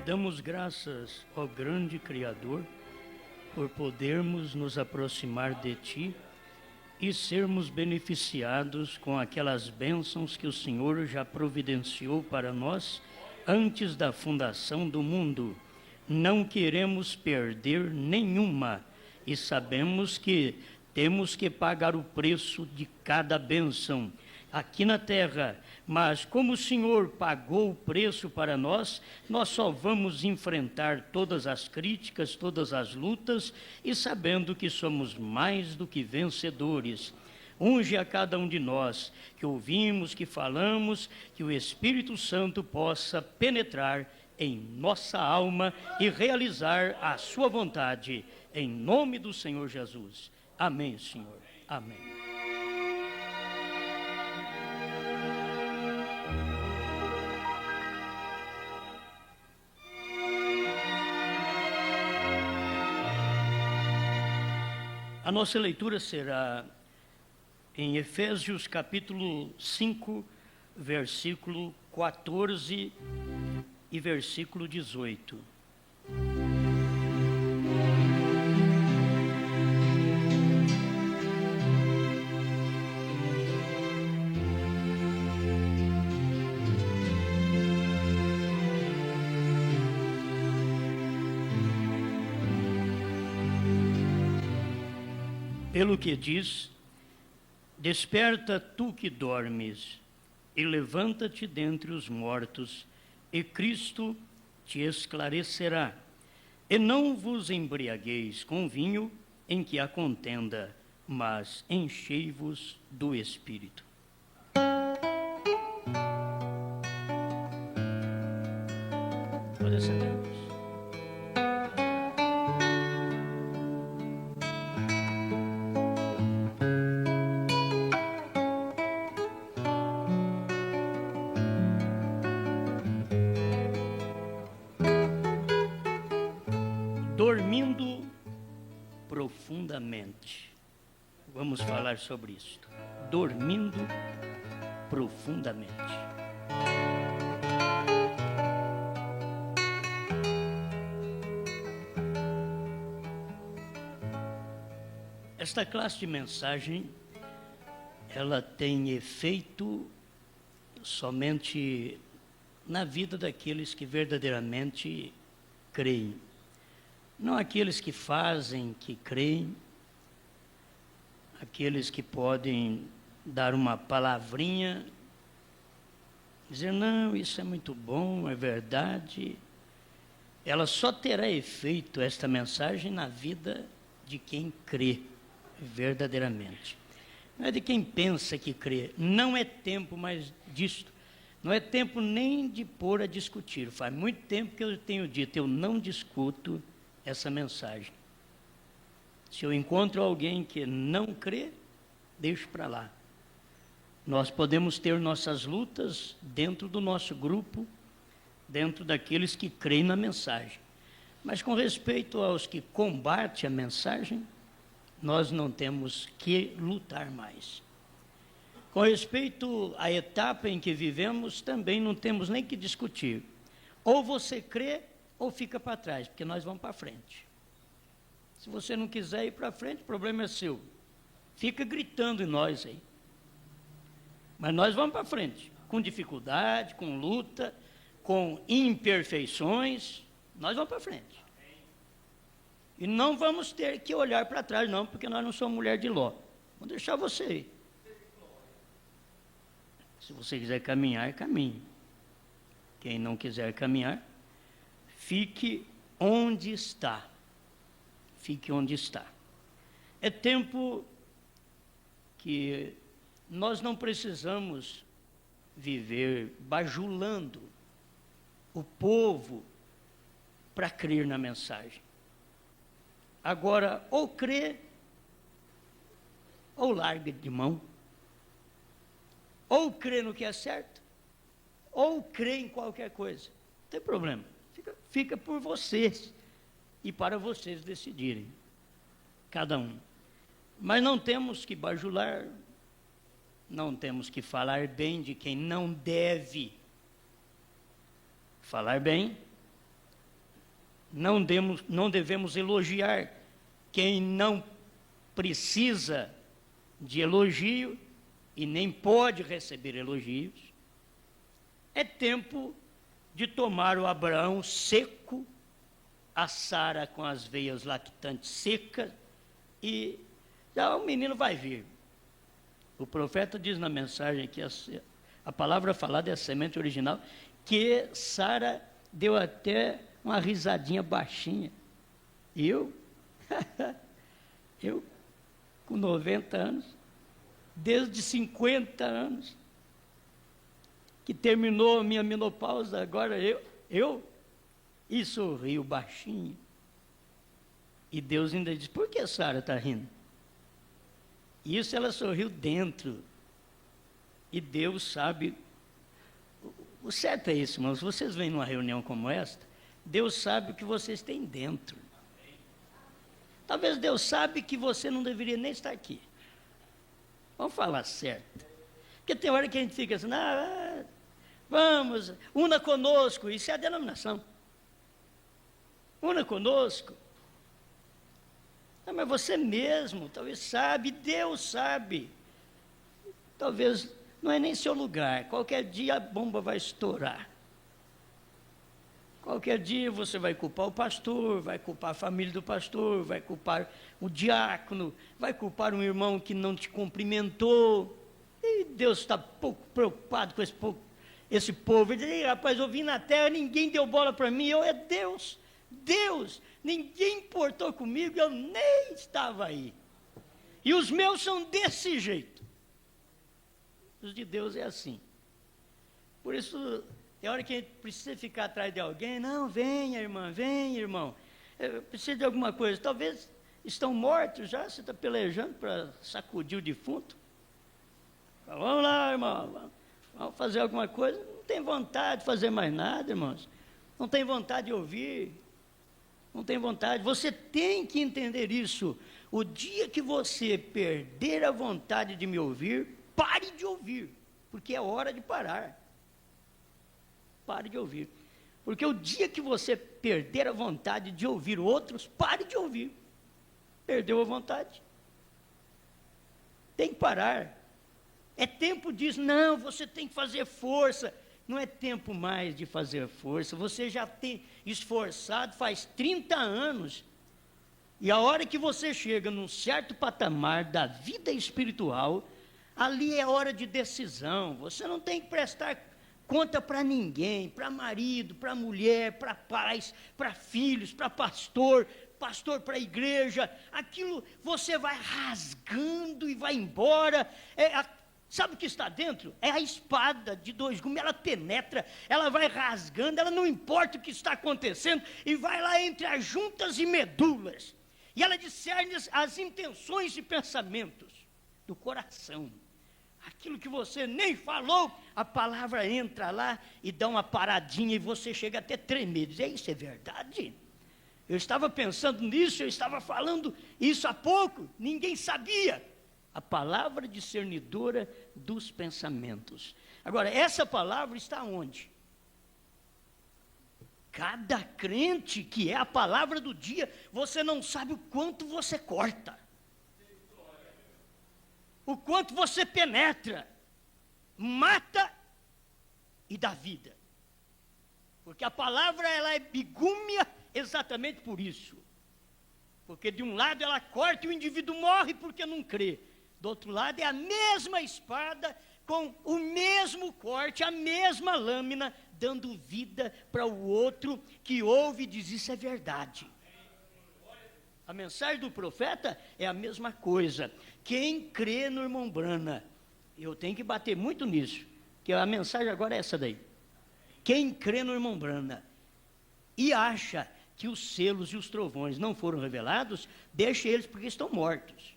damos graças ao grande Criador por podermos nos aproximar de Ti e sermos beneficiados com aquelas bênçãos que o Senhor já providenciou para nós antes da fundação do mundo. Não queremos perder nenhuma e sabemos que temos que pagar o preço de cada bênção aqui na terra, mas como o Senhor pagou o preço para nós, nós só vamos enfrentar todas as críticas, todas as lutas, e sabendo que somos mais do que vencedores. Unge a cada um de nós, que ouvimos, que falamos, que o Espírito Santo possa penetrar em nossa alma e realizar a sua vontade, em nome do Senhor Jesus. Amém, Senhor. Amém. A nossa leitura será em Efésios capítulo 5, versículo 14 e versículo 18. Pelo que diz: desperta tu que dormes, e levanta-te dentre os mortos, e Cristo te esclarecerá. E não vos embriagueis com vinho em que há contenda, mas enchei-vos do Espírito. Pode acender. Dormindo profundamente. Vamos falar sobre isso. Dormindo profundamente. Esta classe de mensagem, ela tem efeito somente na vida daqueles que verdadeiramente creem. Não aqueles que fazem, que creem, aqueles que podem dar uma palavrinha, dizer, não, isso é muito bom, é verdade. Ela só terá efeito, esta mensagem, na vida de quem crê verdadeiramente. Não é de quem pensa que crê. Não é tempo mais disto. Não é tempo nem de pôr a discutir. Faz muito tempo que eu tenho dito, eu não discuto essa mensagem. Se eu encontro alguém que não crê, deixo para lá. Nós podemos ter nossas lutas dentro do nosso grupo, dentro daqueles que creem na mensagem. Mas com respeito aos que combatem a mensagem, nós não temos que lutar mais. Com respeito à etapa em que vivemos, também não temos nem que discutir. Ou você crê, ou fica para trás, porque nós vamos para frente. Se você não quiser ir para frente, o problema é seu. Fica gritando em nós aí. Mas nós vamos para frente, com dificuldade, com luta, com imperfeições, nós vamos para frente. E não vamos ter que olhar para trás não, porque nós não somos mulher de Ló. Vou deixar você ir. Se você quiser caminhar, caminhe. Quem não quiser caminhar, fique onde está. Fique onde está. É tempo que nós não precisamos viver bajulando o povo para crer na mensagem. Agora, ou crê, ou larga de mão. Ou crê no que é certo, ou crê em qualquer coisa. Não tem problema. Fica por vocês e para vocês decidirem, cada um. Mas não temos que bajular, não temos que falar bem de quem não deve falar bem, Não devemos elogiar quem não precisa de elogio e nem pode receber elogios. É tempo de tomar o Abraão seco, a Sara com as veias lactantes secas, e já o menino vai vir. O profeta diz na mensagem que a palavra falada é a semente original, que Sara deu até uma risadinha baixinha. E eu com 90 anos, desde 50 anos, que terminou a minha menopausa, agora e sorrio baixinho. E Deus ainda diz, por que Sara está rindo? Isso ela sorriu dentro. E Deus sabe. O certo é isso, irmãos. Vocês vêm numa reunião como esta, Deus sabe o que vocês têm dentro. Talvez Deus sabe que você não deveria nem estar aqui. Vamos falar certo. Porque tem hora que a gente fica assim, vamos, una conosco. Isso é a denominação. Una conosco. Mas você mesmo, talvez sabe, Deus sabe. Talvez não é nem seu lugar. Qualquer dia a bomba vai estourar. Qualquer dia você vai culpar o pastor, vai culpar a família do pastor, vai culpar o diácono, vai culpar um irmão que não te cumprimentou. E Deus está pouco preocupado com esse povo. Ele diz, rapaz, eu vim na terra, ninguém deu bola para mim, é Deus, ninguém importou comigo, eu nem estava aí. E os meus são desse jeito. Os de Deus é assim. Por isso, é hora que a gente precisa ficar atrás de alguém. Não, venha, irmão. Precisa de alguma coisa. Talvez estão mortos já, você está pelejando para sacudir o defunto. Vamos lá, irmão, vamos fazer alguma coisa. Não tem vontade de fazer mais nada, irmãos. Não tem vontade de ouvir. Não tem vontade. Você tem que entender isso. O dia que você perder a vontade de me ouvir, pare de ouvir, porque é hora de parar. Pare de ouvir. Porque o dia que você perder a vontade de ouvir outros, pare de ouvir. Perdeu a vontade. Tem que parar. É tempo disso. Não, você tem que fazer força. Não é tempo mais de fazer força. Você já tem esforçado faz 30 anos. E a hora que você chega num certo patamar da vida espiritual, ali é hora de decisão. Você não tem que prestar conta para ninguém, para marido, para mulher, para pais, para filhos, para pastor para a igreja. Aquilo você vai rasgando e vai embora. Sabe o que está dentro? É a espada de 2 gumes, ela penetra, ela vai rasgando, ela não importa o que está acontecendo, e vai lá entre as juntas e medulas. E ela discerne as intenções e pensamentos do coração. Aquilo que você nem falou, a palavra entra lá e dá uma paradinha e você chega até tremer. Diz, isso é verdade? Eu estava pensando nisso, eu estava falando isso há pouco, ninguém sabia. A palavra discernidora dos pensamentos. Agora, essa palavra está onde? Cada crente que é a palavra do dia, você não sabe o quanto você corta. O quanto você penetra, mata e dá vida. Porque a palavra ela é bigúmia exatamente por isso. Porque de um lado ela corta e o indivíduo morre porque não crê. Do outro lado é a mesma espada com o mesmo corte, a mesma lâmina, dando vida para o outro que ouve e diz, isso é verdade. A mensagem do profeta é a mesma coisa. Quem crê no irmão Brana, eu tenho que bater muito nisso, que a mensagem agora é essa daí. Quem crê no irmão Brana e acha que os selos e os trovões não foram revelados, deixa eles porque estão mortos.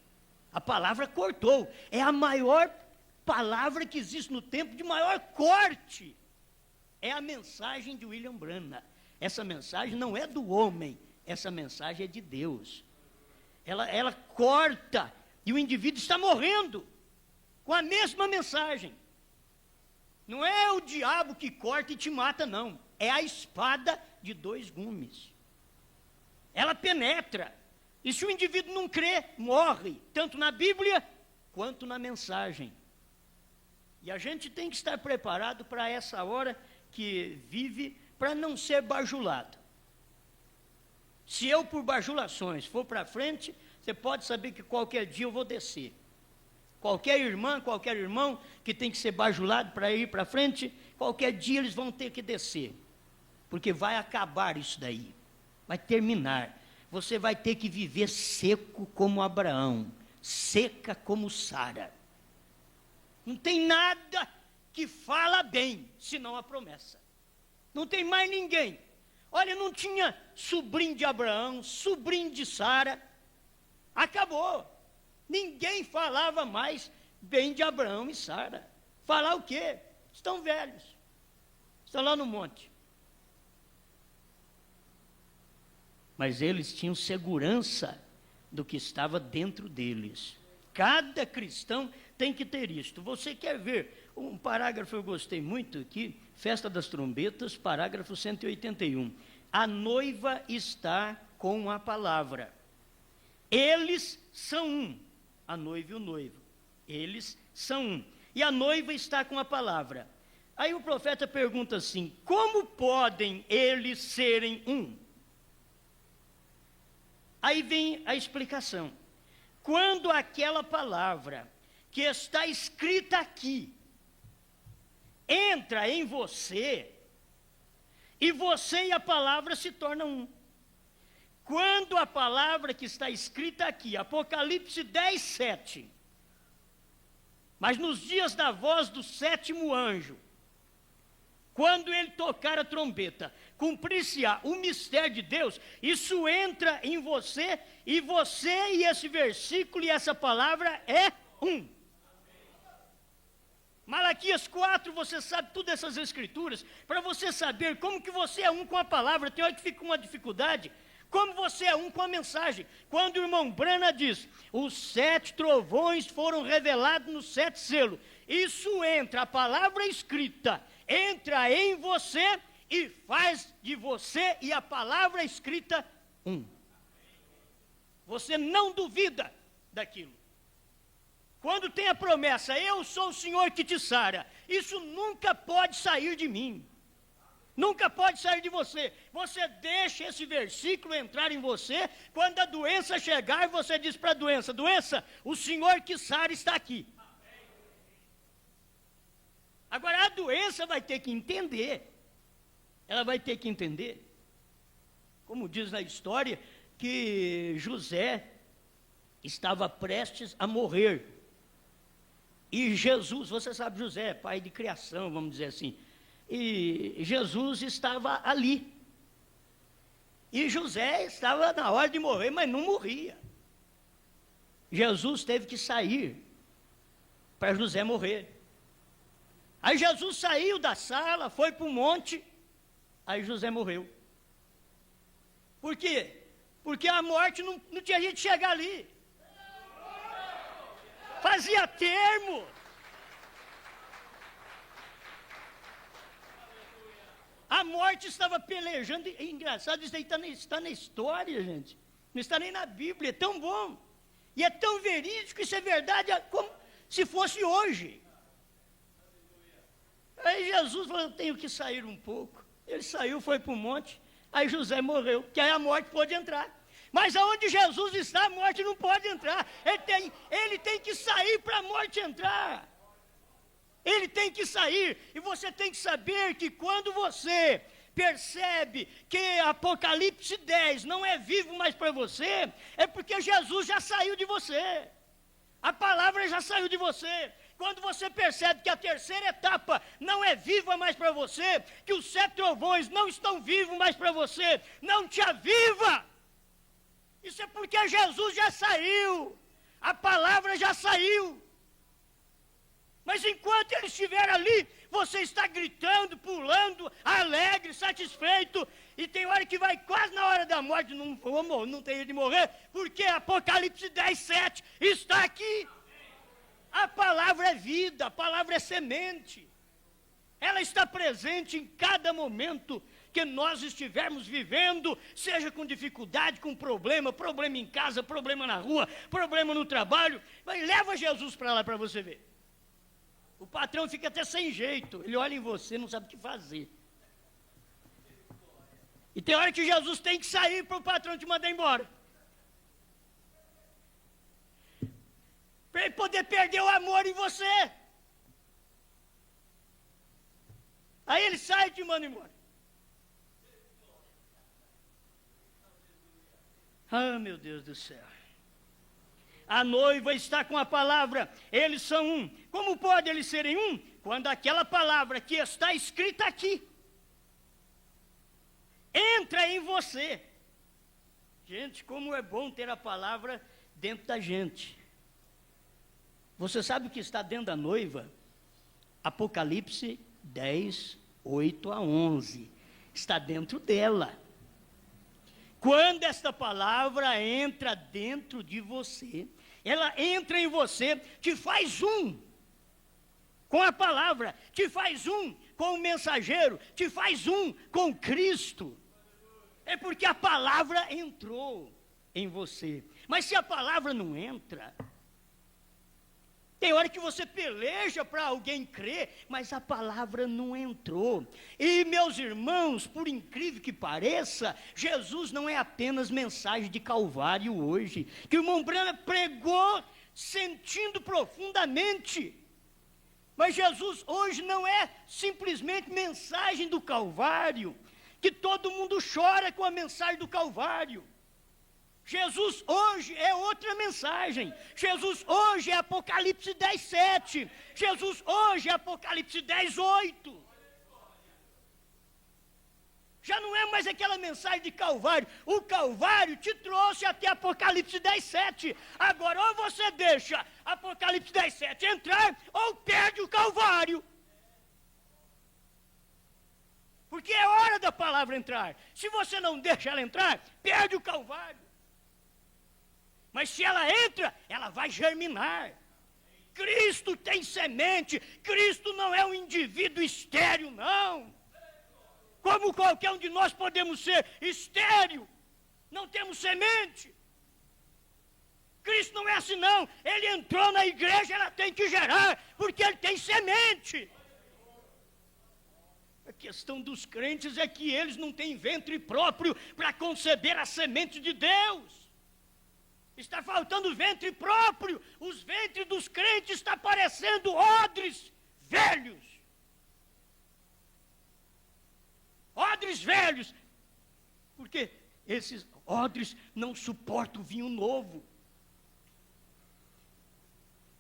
A palavra cortou. É a maior palavra que existe no tempo de maior corte. É a mensagem de William Branham. Essa mensagem não é do homem, essa mensagem é de Deus. Ela corta e o indivíduo está morrendo com a mesma mensagem. Não é o diabo que corta e te mata, não. É a espada de 2 gumes. ela penetra. E se o indivíduo não crê, morre, tanto na Bíblia quanto na mensagem. E a gente tem que estar preparado para essa hora que vive, para não ser bajulado. Se eu, por bajulações, for para frente, você pode saber que qualquer dia eu vou descer. Qualquer irmã, qualquer irmão que tem que ser bajulado para ir para frente, qualquer dia eles vão ter que descer. Porque vai acabar isso daí. Vai terminar. Você vai ter que viver seco como Abraão, seca como Sara. Não tem nada que fala bem, senão a promessa. Não tem mais ninguém. Olha, não tinha sobrinho de Abraão, sobrinho de Sara. Acabou. Ninguém falava mais bem de Abraão e Sara. Falar o quê? Estão velhos. Estão lá no monte. Mas eles tinham segurança do que estava dentro deles. Cada cristão tem que ter isto. Você quer ver um parágrafo, eu gostei muito aqui, Festa das Trombetas, parágrafo 181. A noiva está com a palavra. Eles são um. A noiva e o noivo. Eles são um. E a noiva está com a palavra. Aí o profeta pergunta assim: como podem eles serem um? Aí vem a explicação. Quando aquela palavra que está escrita aqui entra em você, e você e a palavra se tornam um. Quando a palavra que está escrita aqui, Apocalipse 10, 7, mas nos dias da voz do sétimo anjo, quando ele tocar a trombeta, cumprir-se-á o mistério de Deus, isso entra em você e esse versículo e essa palavra é um. Malaquias 4, você sabe todas essas escrituras, para você saber como que você é um com a palavra. Tem hora que fica uma dificuldade, como você é um com a mensagem. Quando o irmão Brana diz, os 7 trovões foram revelados nos 7 selos, isso entra, a palavra escrita, entra em você e faz de você e a palavra escrita um. Você não duvida daquilo. Quando tem a promessa, eu sou o Senhor que te sara, isso nunca pode sair de mim. Nunca pode sair de você. Você deixa esse versículo entrar em você. Quando a doença chegar, você diz para a doença: doença, o Senhor que sara está aqui. Agora a doença vai ter que entender. Ela vai ter que entender. Como diz na história, que José estava prestes a morrer. E Jesus, você sabe, José, pai de criação, vamos dizer assim. E Jesus estava ali. E José estava na hora de morrer, mas não morria. Jesus teve que sair para José morrer. Aí Jesus saiu da sala, foi para o monte, aí José morreu. Por quê? Porque a morte não tinha jeito de chegar ali. Fazia termo. A morte estava pelejando. É engraçado, isso aí está na história, gente. Não está nem na Bíblia. É tão bom. E é tão verídico, isso é verdade, como se fosse hoje. Aí Jesus falou, eu tenho que sair um pouco. Ele saiu, foi para o monte. Aí José morreu, que aí a morte pôde entrar. Mas aonde Jesus está, a morte não pode entrar. Ele tem que sair para a morte entrar. Ele tem que sair. E você tem que saber que quando você percebe que Apocalipse 10 não é vivo mais para você, é porque Jesus já saiu de você. A palavra já saiu de você. Quando você percebe que a terceira etapa não é viva mais para você, que os 7 trovões não estão vivos mais para você, não te aviva. Isso é porque Jesus já saiu, a palavra já saiu. Mas enquanto ele estiver ali, você está gritando, pulando, alegre, satisfeito, e tem hora que vai quase na hora da morte, não tem de morrer, porque Apocalipse 10, 7 está aqui. A palavra é vida, a palavra é semente. Ela está presente em cada momento que nós estivermos vivendo, seja com dificuldade, com problema em casa, problema na rua, problema no trabalho, mas leva Jesus para lá para você ver. O patrão fica até sem jeito, ele olha em você, não sabe o que fazer. E tem hora que Jesus tem que sair para o patrão te mandar embora. Para ele poder perder o amor em você. Aí ele sai e te manda embora. Ah, meu Deus do céu. A noiva está com a palavra, eles são um. Como pode eles serem um? Quando aquela palavra que está escrita aqui entra em você. Gente, como é bom ter a palavra dentro da gente. Você sabe o que está dentro da noiva? Apocalipse 10, 8 a 11. Está dentro dela. Quando esta palavra entra dentro de você, ela entra em você, te faz um com a palavra, te faz um com o mensageiro, te faz um com Cristo. É porque a palavra entrou em você. Mas se a palavra não entra, tem hora que você peleja para alguém crer, mas a palavra não entrou. E, meus irmãos, por incrível que pareça, Jesus não é apenas mensagem de Calvário hoje, que o irmão Branham pregou sentindo profundamente. Mas Jesus hoje não é simplesmente mensagem do Calvário, que todo mundo chora com a mensagem do Calvário. Jesus hoje é outra mensagem. Jesus hoje é Apocalipse 10, 7. Jesus hoje é Apocalipse 10, 8. Já não é mais aquela mensagem de Calvário. O Calvário te trouxe até Apocalipse 10, 7. Agora, ou você deixa Apocalipse 10, 7 entrar, ou perde o Calvário. Porque é hora da palavra entrar. Se você não deixa ela entrar, perde o Calvário. Mas se ela entra, ela vai germinar. Cristo tem semente. Cristo não é um indivíduo estéril, não. Como qualquer um de nós podemos ser estéril. Não temos semente. Cristo não é assim, não. Ele entrou na igreja, ela tem que gerar, porque ele tem semente. A questão dos crentes é que eles não têm ventre próprio para conceber a semente de Deus. Está faltando ventre próprio. Os ventres dos crentes estão parecendo odres velhos. Odres velhos. Porque esses odres não suportam vinho novo.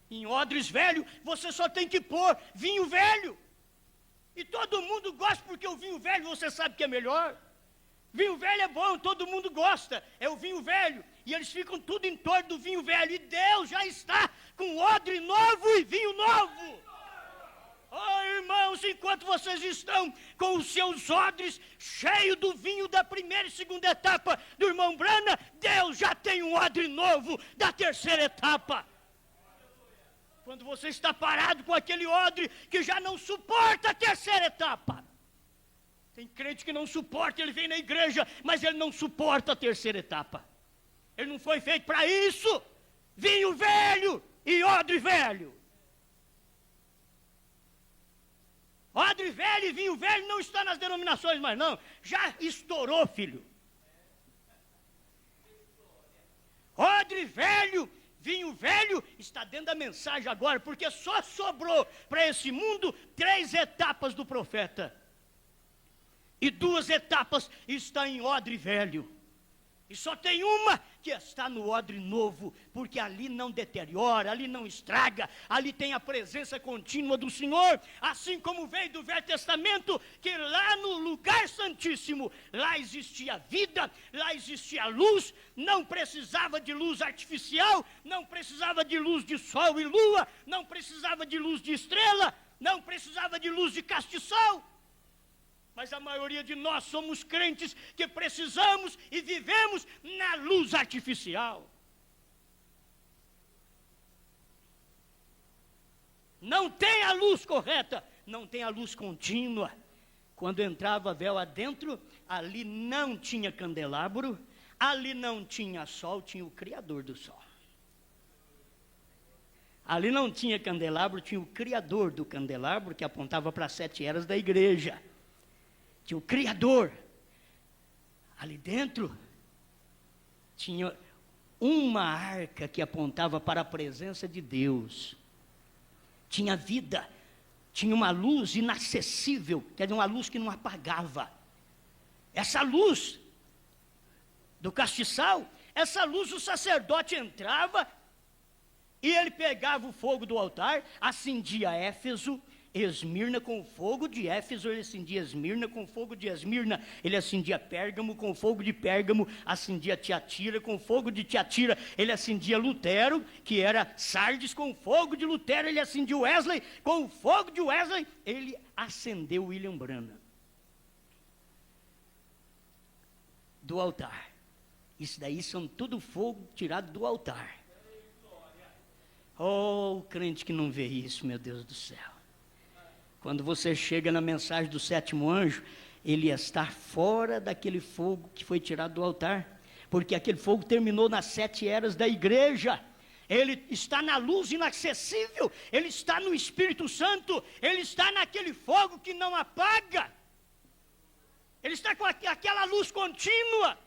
Em odres velho, você só tem que pôr vinho velho. E todo mundo gosta, porque o vinho velho você sabe que é melhor. Vinho velho é bom, todo mundo gosta. É o vinho velho. E eles ficam tudo em torno do vinho velho. E Deus já está com odre novo e vinho novo. Oh, irmãos, enquanto vocês estão com os seus odres cheios do vinho da primeira e segunda etapa do irmão Branham, Deus já tem um odre novo da terceira etapa. Quando você está parado com aquele odre que já não suporta a terceira etapa. Tem crente que não suporta, ele vem na igreja, mas ele não suporta a terceira etapa. Ele não foi feito para isso. Vinho velho e odre velho. Odre velho e vinho velho não está nas denominações mais não. Já estourou, filho. Odre velho, vinho velho, está dentro da mensagem agora, porque só sobrou para esse mundo 3 etapas do profeta. E 2 etapas estão em odre velho. E só tem uma que está no odre novo, porque ali não deteriora, ali não estraga, ali tem a presença contínua do Senhor, assim como veio do Velho Testamento, que lá no lugar santíssimo, lá existia vida, lá existia luz, não precisava de luz artificial, não precisava de luz de sol e lua, não precisava de luz de estrela, não precisava de luz de castiçal. Mas a maioria de nós somos crentes que precisamos e vivemos na luz artificial. Não tem a luz correta, não tem a luz contínua. Quando entrava véu adentro, ali não tinha candelabro, ali não tinha sol, tinha o Criador do sol. Ali não tinha candelabro, tinha o Criador do candelabro, que apontava para as 7 eras da igreja. Tinha o Criador. Ali dentro tinha uma arca que apontava para a presença de Deus. Tinha vida, tinha uma luz inacessível, quer dizer, uma luz que não apagava. Essa luz do castiçal, essa luz o sacerdote entrava e ele pegava o fogo do altar, acendia Éfeso, Esmirna com o fogo de Éfeso, ele acendia Esmirna com o fogo de Esmirna, ele acendia Pérgamo com o fogo de Pérgamo, acendia Tiatira com o fogo de Tiatira, ele acendia Lutero, que era Sardes, com o fogo de Lutero, ele acendia Wesley, com o fogo de Wesley, ele acendeu William Branham do altar. Isso daí são tudo fogo tirado do altar. Oh, o crente que não vê isso, meu Deus do céu. Quando você chega na mensagem do 7º anjo, ele está fora daquele fogo que foi tirado do altar, porque aquele fogo terminou nas 7 eras da igreja. Ele está na luz inacessível, ele está no Espírito Santo, ele está naquele fogo que não apaga, ele está com aquela luz contínua,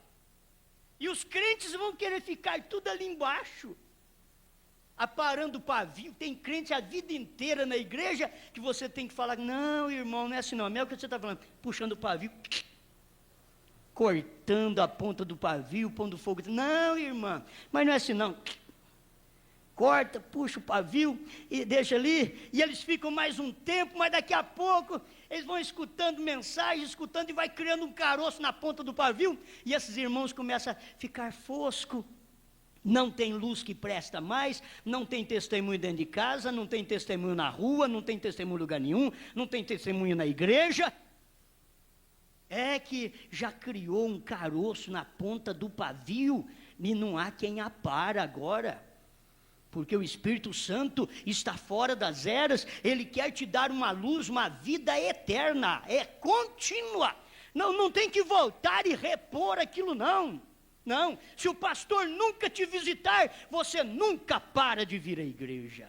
e os crentes vão querer ficar tudo ali embaixo, aparando o pavio. Tem crente a vida inteira na igreja, que você tem que falar, não irmão, não é assim não, é o que você está falando, puxando o pavio, cortando a ponta do pavio, pondo fogo, não irmã, mas não é assim não, corta, puxa o pavio e deixa ali, e eles ficam mais um tempo, mas daqui a pouco eles vão escutando mensagem, escutando, e vai criando um caroço na ponta do pavio, e esses irmãos começam a ficar fosco, não tem luz que presta mais, não tem testemunho dentro de casa, não tem testemunho na rua, não tem testemunho em lugar nenhum, não tem testemunho na igreja, é que já criou um caroço na ponta do pavio, e não há quem apara agora, porque o Espírito Santo está fora das eras, ele quer te dar uma luz, uma vida eterna, é contínua, não tem que voltar e repor aquilo não, se o pastor nunca te visitar, você nunca para de vir à igreja,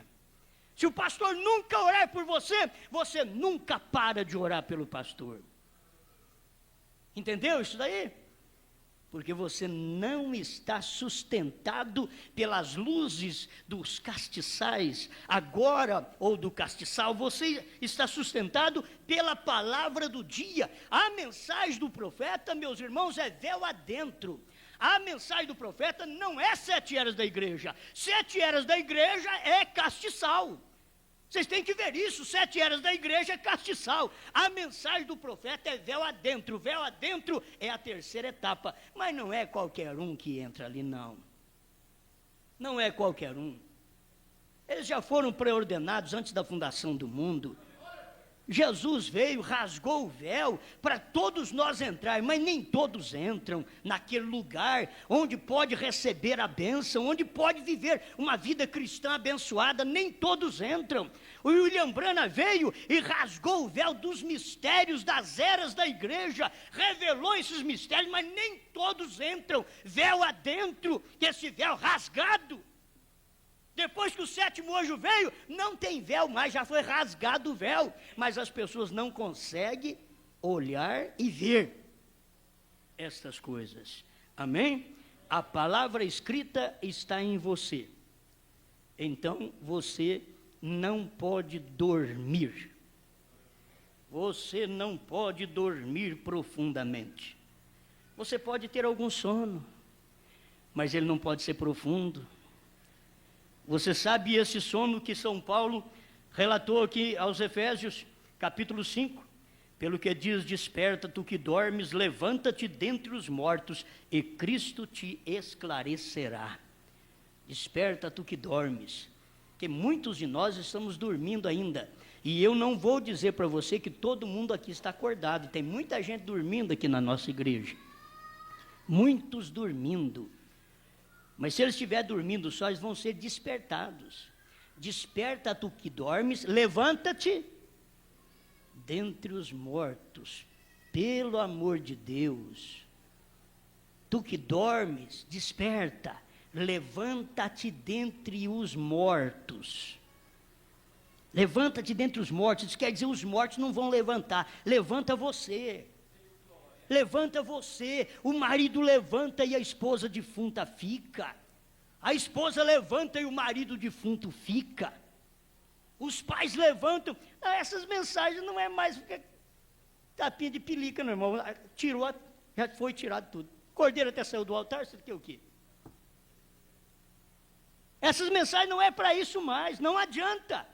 se o pastor nunca orar por você, você nunca para de orar pelo pastor, entendeu isso daí? Porque você não está sustentado pelas luzes dos castiçais, agora, ou do castiçal, você está sustentado pela palavra do dia. A mensagem do profeta, meus irmãos, é véu adentro. A mensagem do profeta não é 7 eras da igreja. 7 eras da igreja é castiçal. Vocês têm que ver isso, 7 eras da igreja é castiçal. A mensagem do profeta é véu adentro. Véu adentro é a 3ª etapa. Mas não é qualquer um que entra ali, não. Não é qualquer um. Eles já foram preordenados antes da fundação do mundo. Jesus veio, rasgou o véu para todos nós entrar, mas nem todos entram naquele lugar onde pode receber a bênção, onde pode viver uma vida cristã abençoada, nem todos entram. O William Branham veio e rasgou o véu dos mistérios das eras da igreja, revelou esses mistérios, mas nem todos entram, véu adentro, esse véu rasgado. Depois que o 7º anjo veio, não tem véu mais, já foi rasgado o véu, mas as pessoas não conseguem olhar e ver estas coisas, amém? A palavra escrita está em você, então você não pode dormir, você não pode dormir profundamente, você pode ter algum sono, mas ele não pode ser profundo. Você sabe esse sono que São Paulo relatou aqui aos Efésios, capítulo 5, pelo que diz, desperta tu que dormes, levanta-te dentre os mortos, e Cristo te esclarecerá. Desperta tu que dormes, porque muitos de nós estamos dormindo ainda, e eu não vou dizer para você que todo mundo aqui está acordado, tem muita gente dormindo aqui na nossa igreja, muitos dormindo, mas se eles estiverem dormindo só, eles vão ser despertados. Desperta tu que dormes, levanta-te dentre os mortos, Pelo amor de Deus, tu que dormes, desperta, levanta-te dentre os mortos. Levanta-te dentre os mortos, isso quer dizer, os mortos não vão levantar, levanta você. Levanta você, o marido levanta e a esposa defunta fica. A esposa levanta e o marido defunto fica. Os pais levantam. Essas mensagens não é mais tapinha de pelica, meu irmão. Tirou, já foi tirado tudo. Cordeiro até saiu do altar, você quer o quê? Essas mensagens não é para isso mais, não adianta.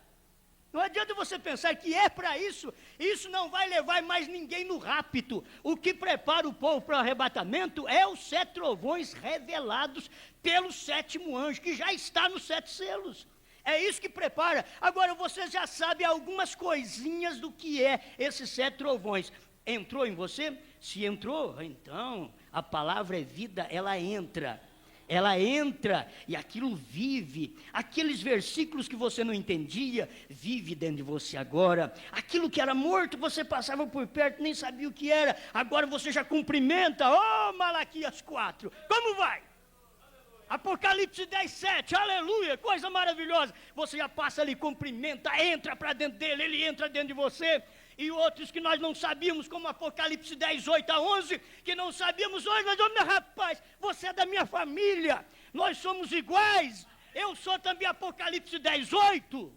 Não adianta você pensar que é para isso, isso não vai levar mais ninguém no rapto. O que prepara o povo para o arrebatamento é os 7 trovões revelados pelo 7º anjo, que já está nos 7 selos. É isso que prepara. Agora você já sabe algumas coisinhas do que é esses 7 trovões. Entrou em você? Se entrou, então a palavra é vida, ela entra e aquilo vive. Aqueles versículos que você não entendia, vive dentro de você agora. Aquilo que era morto, você passava por perto, nem sabia o que era, agora você já cumprimenta. Malaquias 4, como vai? Apocalipse 10, 7, aleluia, coisa maravilhosa. Você já passa ali, cumprimenta, entra para dentro dele, ele entra dentro de você. E outros que nós não sabíamos, como Apocalipse 10, 8 a 11, que não sabíamos hoje, mas, rapaz, você é da minha família, nós somos iguais, eu sou também. Apocalipse 10, 8,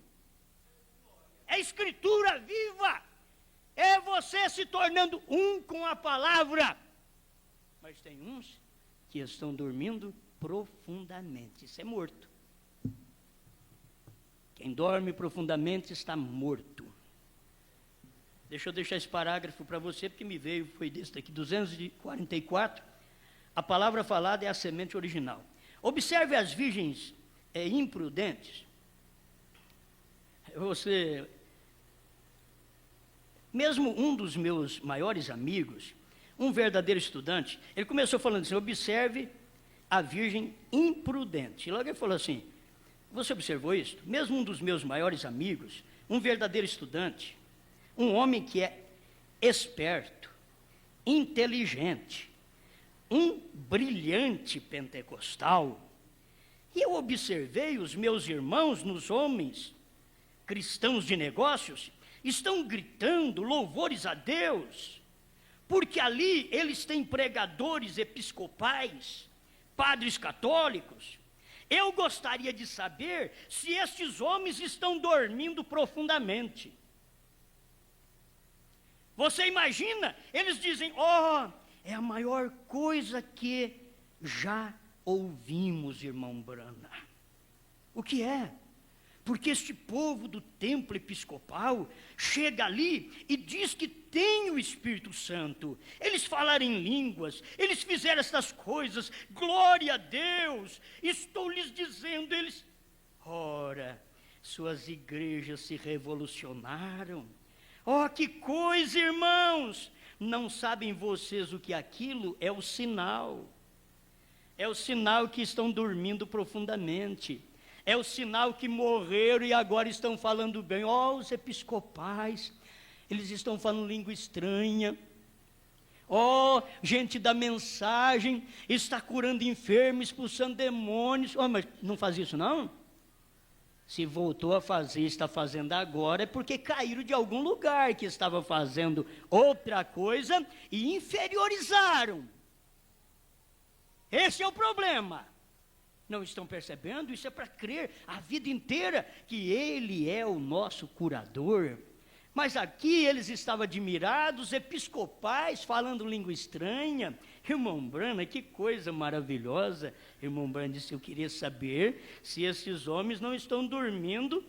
é escritura viva, é você se tornando um com a palavra. Mas tem uns que estão dormindo profundamente, isso é morto. Quem dorme profundamente está morto. Deixa eu deixar esse parágrafo para você, porque me veio, foi desse daqui, 244. A palavra falada é a semente original. Observe as virgens imprudentes. Mesmo um dos meus maiores amigos, um verdadeiro estudante, ele começou falando assim: observe a virgem imprudente. E logo ele falou assim: você observou isso? Mesmo um dos meus maiores amigos, um verdadeiro estudante, um homem que é esperto, inteligente, um brilhante pentecostal. E eu observei os meus irmãos, nos homens cristãos de negócios, estão gritando louvores a Deus, porque ali eles têm pregadores episcopais, padres católicos. Eu gostaria de saber se estes homens estão dormindo profundamente. Você imagina? Eles dizem: é a maior coisa que já ouvimos, irmão Brana. O que é? Porque este povo do templo episcopal chega ali e diz que tem o Espírito Santo. Eles falaram em línguas, eles fizeram estas coisas, glória a Deus. Estou lhes dizendo, ora, suas igrejas se revolucionaram. Que coisa, irmãos! Não sabem vocês o que aquilo é o sinal. É o sinal que estão dormindo profundamente. É o sinal que morreram e agora estão falando bem. Os episcopais, eles estão falando língua estranha. Gente da mensagem, está curando enfermos, expulsando demônios. Mas não faz isso não? Se voltou a fazer, está fazendo agora, é porque caíram de algum lugar que estava fazendo outra coisa e inferiorizaram. Esse é o problema. Não estão percebendo? Isso é para crer a vida inteira que Ele é o nosso curador. Mas aqui eles estavam admirados, episcopais, falando língua estranha. Irmão Brana, que coisa maravilhosa. Irmão Brana disse: eu queria saber se esses homens não estão dormindo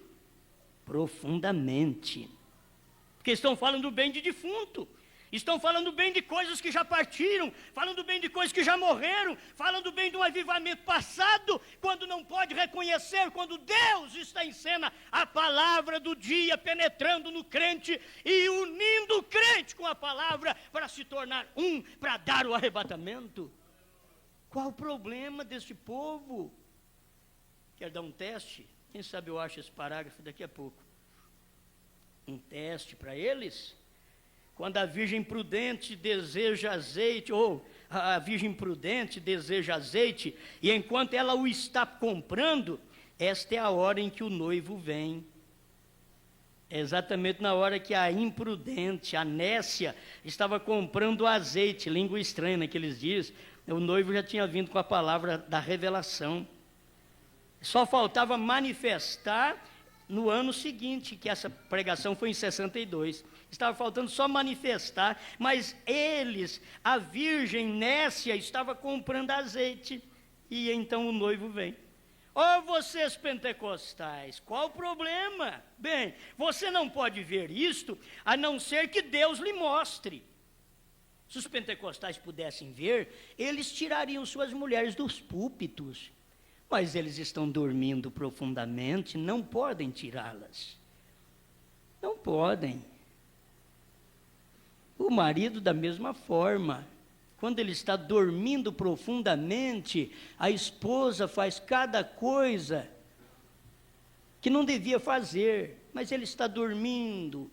profundamente. Porque estão falando bem de defunto. Estão falando bem de coisas que já partiram, falando bem de coisas que já morreram, falando bem de um avivamento passado, quando não pode reconhecer, quando Deus está em cena, a palavra do dia penetrando no crente e unindo o crente com a palavra para se tornar um, para dar o arrebatamento. Qual o problema desse povo? Quer dar um teste? Quem sabe eu acho esse parágrafo daqui a pouco. Um teste para eles? Quando a virgem prudente deseja azeite, ou a virgem prudente deseja azeite, e enquanto ela o está comprando, esta é a hora em que o noivo vem. É exatamente na hora que a imprudente, a nécia, estava comprando azeite, língua estranha naqueles dias, o noivo já tinha vindo com a palavra da revelação. Só faltava manifestar no ano seguinte, que essa pregação foi em 62. Estava faltando só manifestar, mas eles, a virgem nécia, estava comprando azeite, e então o noivo vem. Ó, vocês pentecostais, qual o problema? Bem, você não pode ver isto, a não ser que Deus lhe mostre. Se os pentecostais pudessem ver, eles tirariam suas mulheres dos púlpitos, mas eles estão dormindo profundamente, não podem tirá-las. Não podem. O marido, da mesma forma, quando ele está dormindo profundamente, a esposa faz cada coisa que não devia fazer, mas ele está dormindo.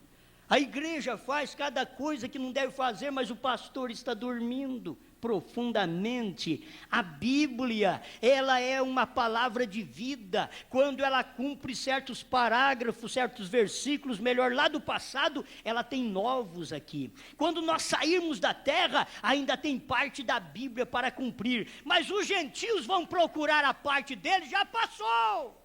A igreja faz cada coisa que não deve fazer, mas o pastor está dormindo profundamente. A Bíblia, ela é uma palavra de vida. Quando ela cumpre certos parágrafos, certos versículos, melhor, lá do passado, ela tem novos aqui. Quando nós sairmos da terra, ainda tem parte da Bíblia para cumprir, mas os gentios vão procurar a parte deles, já passou.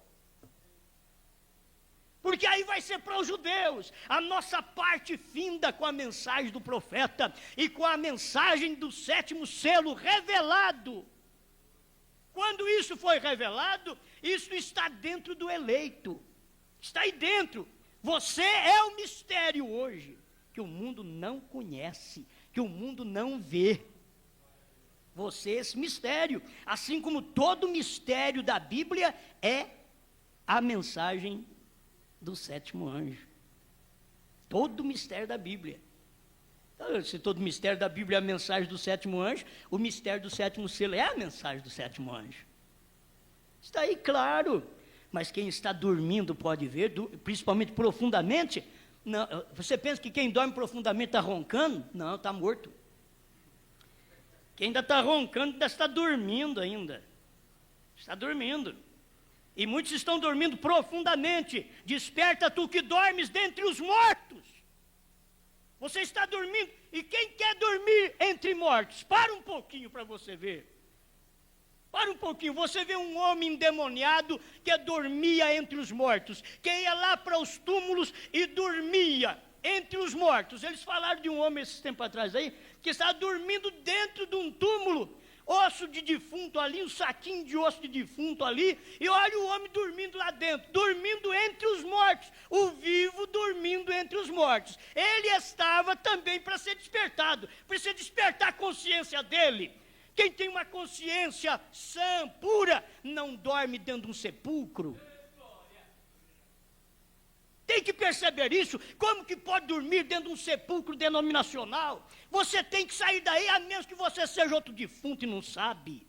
Porque aí vai ser para os judeus, a nossa parte finda com a mensagem do profeta e com a mensagem do 7º selo revelado. Quando isso foi revelado, isso está dentro do eleito, está aí dentro. Você é o mistério hoje, que o mundo não conhece, que o mundo não vê. Você é esse mistério, assim como todo mistério da Bíblia é a mensagem do 7º anjo. Todo o mistério da Bíblia. Então, se todo o mistério da Bíblia é a mensagem do 7º anjo, o mistério do 7º selo é a mensagem do 7º anjo. Está aí claro. Mas quem está dormindo pode ver, principalmente profundamente. Não, você pensa que quem dorme profundamente está roncando? Não, está morto. Quem ainda está roncando ainda está dormindo ainda. Está dormindo. E muitos estão dormindo profundamente. Desperta tu que dormes dentre os mortos. Você está dormindo. E quem quer dormir entre mortos? Para um pouquinho para você ver. Para um pouquinho. Você vê um homem endemoniado que dormia entre os mortos. Que ia lá para os túmulos e dormia entre os mortos. Eles falaram de um homem esse tempo atrás aí, que estava dormindo dentro de um túmulo. Osso de defunto ali, um saquinho de osso de defunto ali, e olha o homem dormindo lá dentro, dormindo entre os mortos, o vivo dormindo entre os mortos. Ele estava também para ser despertado, precisa despertar a consciência dele. Quem tem uma consciência sã, pura, não dorme dentro de um sepulcro. Tem que perceber isso. Como que pode dormir dentro de um sepulcro denominacional? Você tem que sair daí, a menos que você seja outro defunto e não sabe.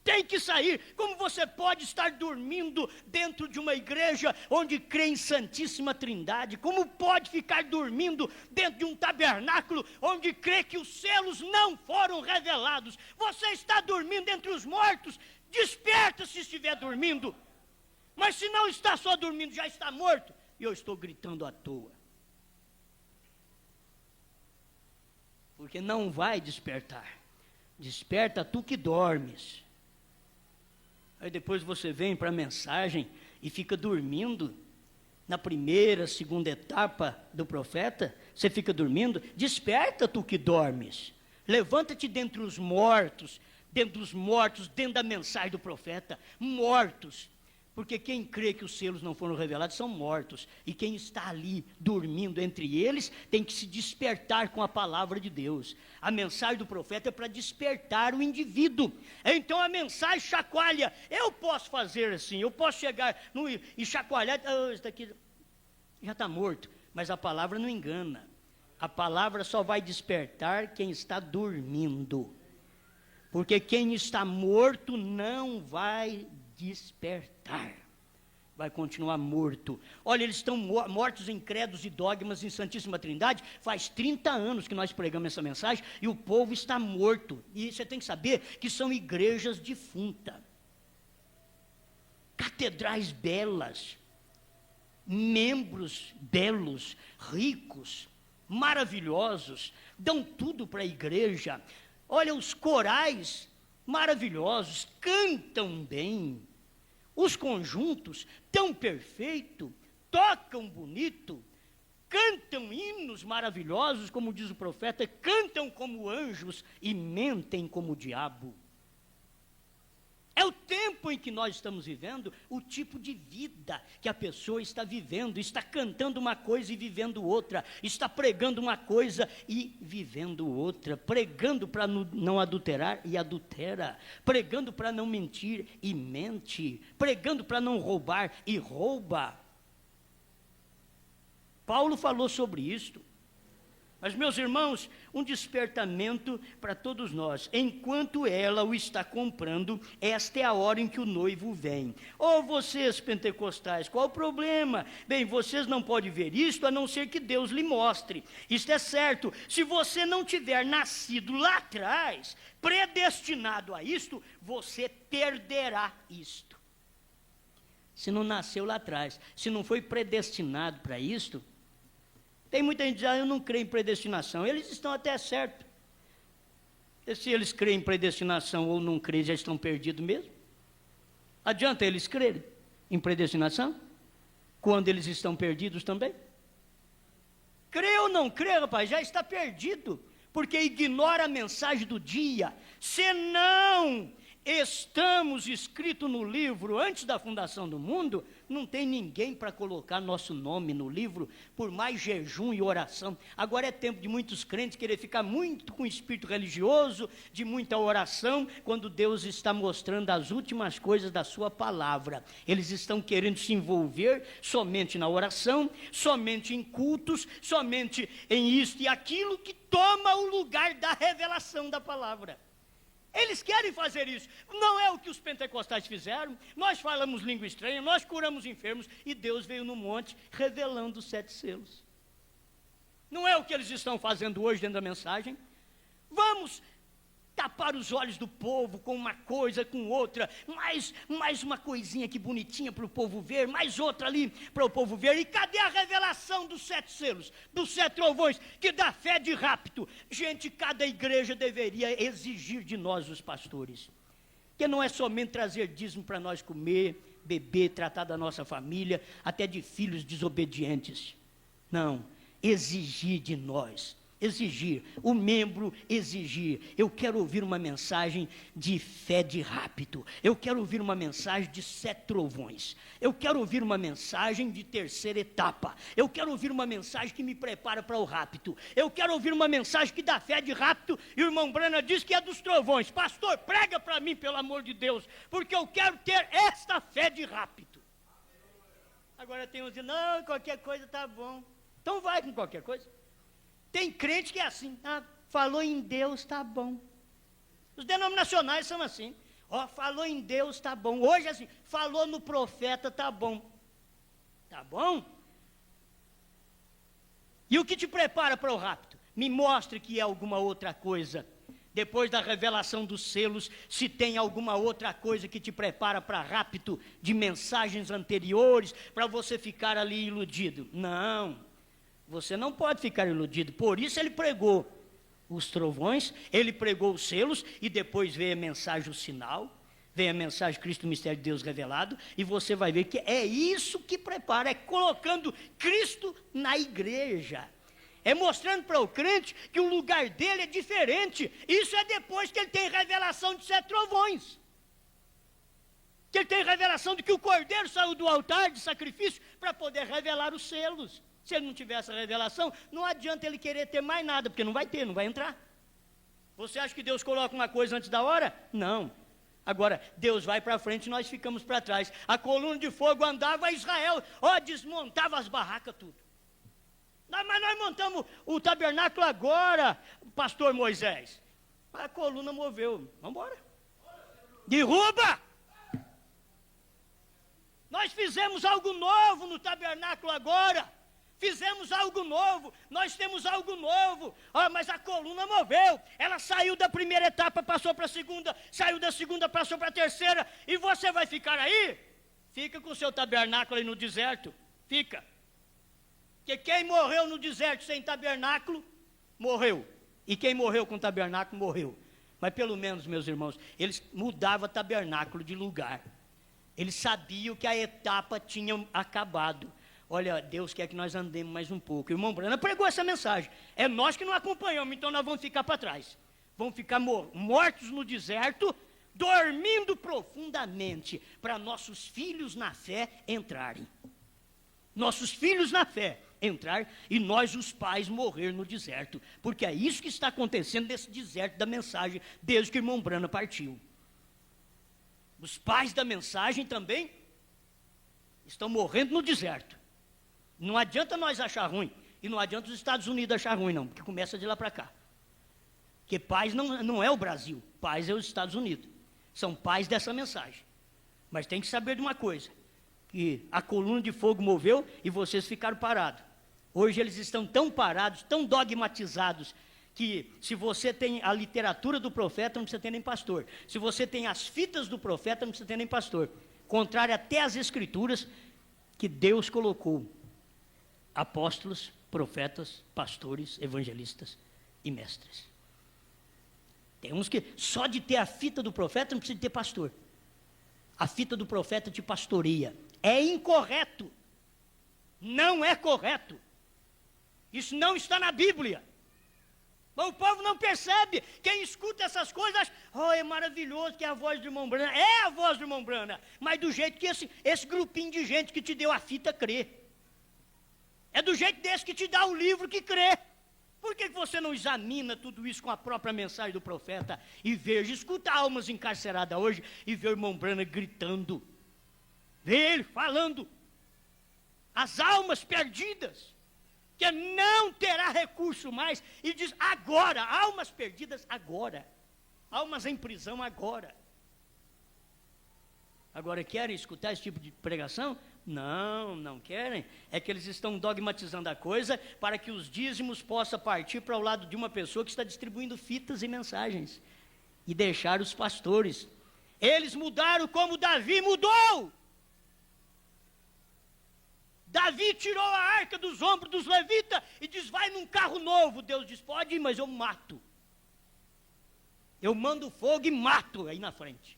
Tem que sair. Como você pode estar dormindo dentro de uma igreja onde crê em Santíssima Trindade? Como pode ficar dormindo dentro de um tabernáculo onde crê que os selos não foram revelados? Você está dormindo entre os mortos? Desperta se estiver dormindo. Mas se não está só dormindo, já está morto, e eu estou gritando à toa. Porque não vai despertar. Desperta tu que dormes. Aí depois você vem para a mensagem e fica dormindo. Na primeira, segunda etapa do profeta, você fica dormindo. Desperta tu que dormes. Levanta-te dentre os mortos, dentro dos mortos, dentro da mensagem do profeta. Mortos. Porque quem crê que os selos não foram revelados são mortos. E quem está ali dormindo entre eles tem que se despertar com a palavra de Deus. A mensagem do profeta é para despertar o indivíduo. Então a mensagem chacoalha. Eu posso fazer assim, eu posso chegar e chacoalhar. Oh, esse daqui já está morto. Mas a palavra não engana. A palavra só vai despertar quem está dormindo. Porque quem está morto não vai despertar. vai continuar morto. Olha, eles estão mortos em credos e dogmas em Santíssima Trindade. Faz 30 anos que nós pregamos essa mensagem e o povo está morto. E você tem que saber que são igrejas defuntas. Catedrais belas, membros belos, ricos, maravilhosos, dão tudo para a igreja. Olha, os corais maravilhosos, cantam bem. Os conjuntos tão perfeitos, tocam bonito, cantam hinos maravilhosos, como diz o profeta, cantam como anjos e mentem como o diabo. É o tempo em que nós estamos vivendo, o tipo de vida que a pessoa está vivendo, está cantando uma coisa e vivendo outra, está pregando uma coisa e vivendo outra, pregando para não adulterar e adultera, pregando para não mentir e mente, pregando para não roubar e rouba. Paulo falou sobre isto. Mas, meus irmãos, um despertamento para todos nós. Enquanto ela o está comprando, esta é a hora em que o noivo vem. Oh, vocês pentecostais, qual o problema? Bem, vocês não podem ver isto a não ser que Deus lhe mostre. Isto é certo. Se você não tiver nascido lá atrás, predestinado a isto, você perderá isto. Se não nasceu lá atrás, se não foi predestinado para isto, tem muita gente que diz, eu não creio em predestinação. Eles estão até certos. Se eles creem em predestinação ou não creem, já estão perdidos mesmo. Adianta eles crerem em predestinação? Quando eles estão perdidos também? Crê ou não crê, rapaz, já está perdido. Porque ignora a mensagem do dia. Se não estamos escritos no livro antes da fundação do mundo, não tem ninguém para colocar nosso nome no livro, por mais jejum e oração. Agora é tempo de muitos crentes querer ficar muito com o espírito religioso, de muita oração, quando Deus está mostrando as últimas coisas da sua palavra. Eles estão querendo se envolver somente na oração, somente em cultos, somente em isto e aquilo que toma o lugar da revelação da palavra. Eles querem fazer isso. Não é o que os pentecostais fizeram. Nós falamos língua estranha, nós curamos enfermos e Deus veio no monte revelando os 7 selos. Não é o que eles estão fazendo hoje dentro da mensagem. Vamos tapar os olhos do povo com uma coisa, com outra, mais uma coisinha aqui bonitinha para o povo ver, mais outra ali para o povo ver. E cadê a revelação dos 7 selos, dos 7 trovões, que dá fé de rapto? Gente, cada igreja deveria exigir de nós, os pastores, que não é somente trazer dízimo para nós comer, beber, tratar da nossa família, até de filhos desobedientes. Não, exigir de nós. Exigir, o membro exigir. Eu quero ouvir uma mensagem de fé de rapto. Eu quero ouvir uma mensagem de 7 trovões. Eu quero ouvir uma mensagem de terceira etapa. Eu quero ouvir uma mensagem que me prepara para o rapto. Eu quero ouvir uma mensagem que dá fé de rapto. E o irmão Brana diz que é dos trovões. Pastor, prega para mim, pelo amor de Deus, porque eu quero ter esta fé de rapto. Agora tem uns que dizem, não, qualquer coisa tá bom. Então vai com qualquer coisa. Tem crente que é assim, falou em Deus, tá bom. Os denominacionais são assim, falou em Deus, tá bom. Hoje é assim, falou no profeta, tá bom. Tá bom? E o que te prepara para o rapto? Me mostre que é alguma outra coisa. Depois da revelação dos selos, se tem alguma outra coisa que te prepara para rapto de mensagens anteriores, para você ficar ali iludido. Não. Você não pode ficar iludido. Por isso ele pregou os trovões, ele pregou os selos, e depois veio a mensagem, o sinal, veio a mensagem Cristo, o mistério de Deus revelado, e você vai ver que é isso que prepara, é colocando Cristo na igreja. É mostrando para o crente que o lugar dele é diferente. Isso é depois que ele tem revelação de 7 trovões. Que ele tem revelação de que o cordeiro saiu do altar de sacrifício para poder revelar os selos. Se ele não tiver essa revelação, não adianta ele querer ter mais nada, porque não vai ter, não vai entrar. Você acha que Deus coloca uma coisa antes da hora? Não. Agora, Deus vai para frente e nós ficamos para trás. A coluna de fogo andava a Israel, desmontava as barracas, tudo. Mas nós montamos o tabernáculo agora, pastor Moisés. A coluna moveu, vamos embora. Derruba! Nós fizemos algo novo no tabernáculo agora. Fizemos algo novo, nós temos algo novo. Mas a coluna moveu. Ela saiu da primeira etapa, passou para a segunda. Saiu da segunda, passou para a terceira. E você vai ficar aí? Fica com o seu tabernáculo aí no deserto. Fica. Porque quem morreu no deserto sem tabernáculo, morreu. E quem morreu com tabernáculo, morreu. Mas pelo menos, meus irmãos, eles mudavam tabernáculo de lugar. Eles sabiam que a etapa tinha acabado. Olha, Deus quer que nós andemos mais um pouco. O irmão Brana pregou essa mensagem. É nós que não acompanhamos, então nós vamos ficar para trás. Vamos ficar mortos no deserto, dormindo profundamente, para nossos filhos na fé entrarem. Nossos filhos na fé entrar e nós, os pais, morrer no deserto. Porque é isso que está acontecendo nesse deserto da mensagem, desde que o irmão Brana partiu. Os pais da mensagem também estão morrendo no deserto. Não adianta nós achar ruim, e não adianta os Estados Unidos achar ruim não, porque começa de lá para cá. Porque pais não é o Brasil, pais é os Estados Unidos. São pais dessa mensagem. Mas tem que saber de uma coisa, que a coluna de fogo moveu e vocês ficaram parados. Hoje eles estão tão parados, tão dogmatizados, que se você tem a literatura do profeta, não precisa ter nem pastor. Se você tem as fitas do profeta, não precisa ter nem pastor. Contrário até às escrituras, que Deus colocou apóstolos, profetas, pastores, evangelistas e mestres. Tem uns que só de ter a fita do profeta não precisa ter pastor. A fita do profeta te pastoreia. É incorreto. Não é correto. Isso não está na Bíblia. Mas o povo não percebe. Quem escuta essas coisas, é maravilhoso que é a voz do irmão Brana. É a voz do irmão Brana, mas do jeito que esse grupinho de gente que te deu a fita crê. É do jeito desse que te dá o livro que crê. Por que você não examina tudo isso com a própria mensagem do profeta e veja, escuta almas encarceradas hoje e vê o irmão Brana gritando. Vê ele falando. As almas perdidas, que não terá recurso mais, e diz agora, almas perdidas agora, almas em prisão agora. Agora querem escutar esse tipo de pregação? Não querem. É que eles estão dogmatizando a coisa para que os dízimos possam partir para o lado de uma pessoa que está distribuindo fitas e mensagens e deixar os pastores. Eles mudaram como Davi mudou. Davi tirou a arca dos ombros dos levitas e diz, vai num carro novo. Deus diz, pode ir, mas eu mato. Eu mando fogo e mato aí na frente.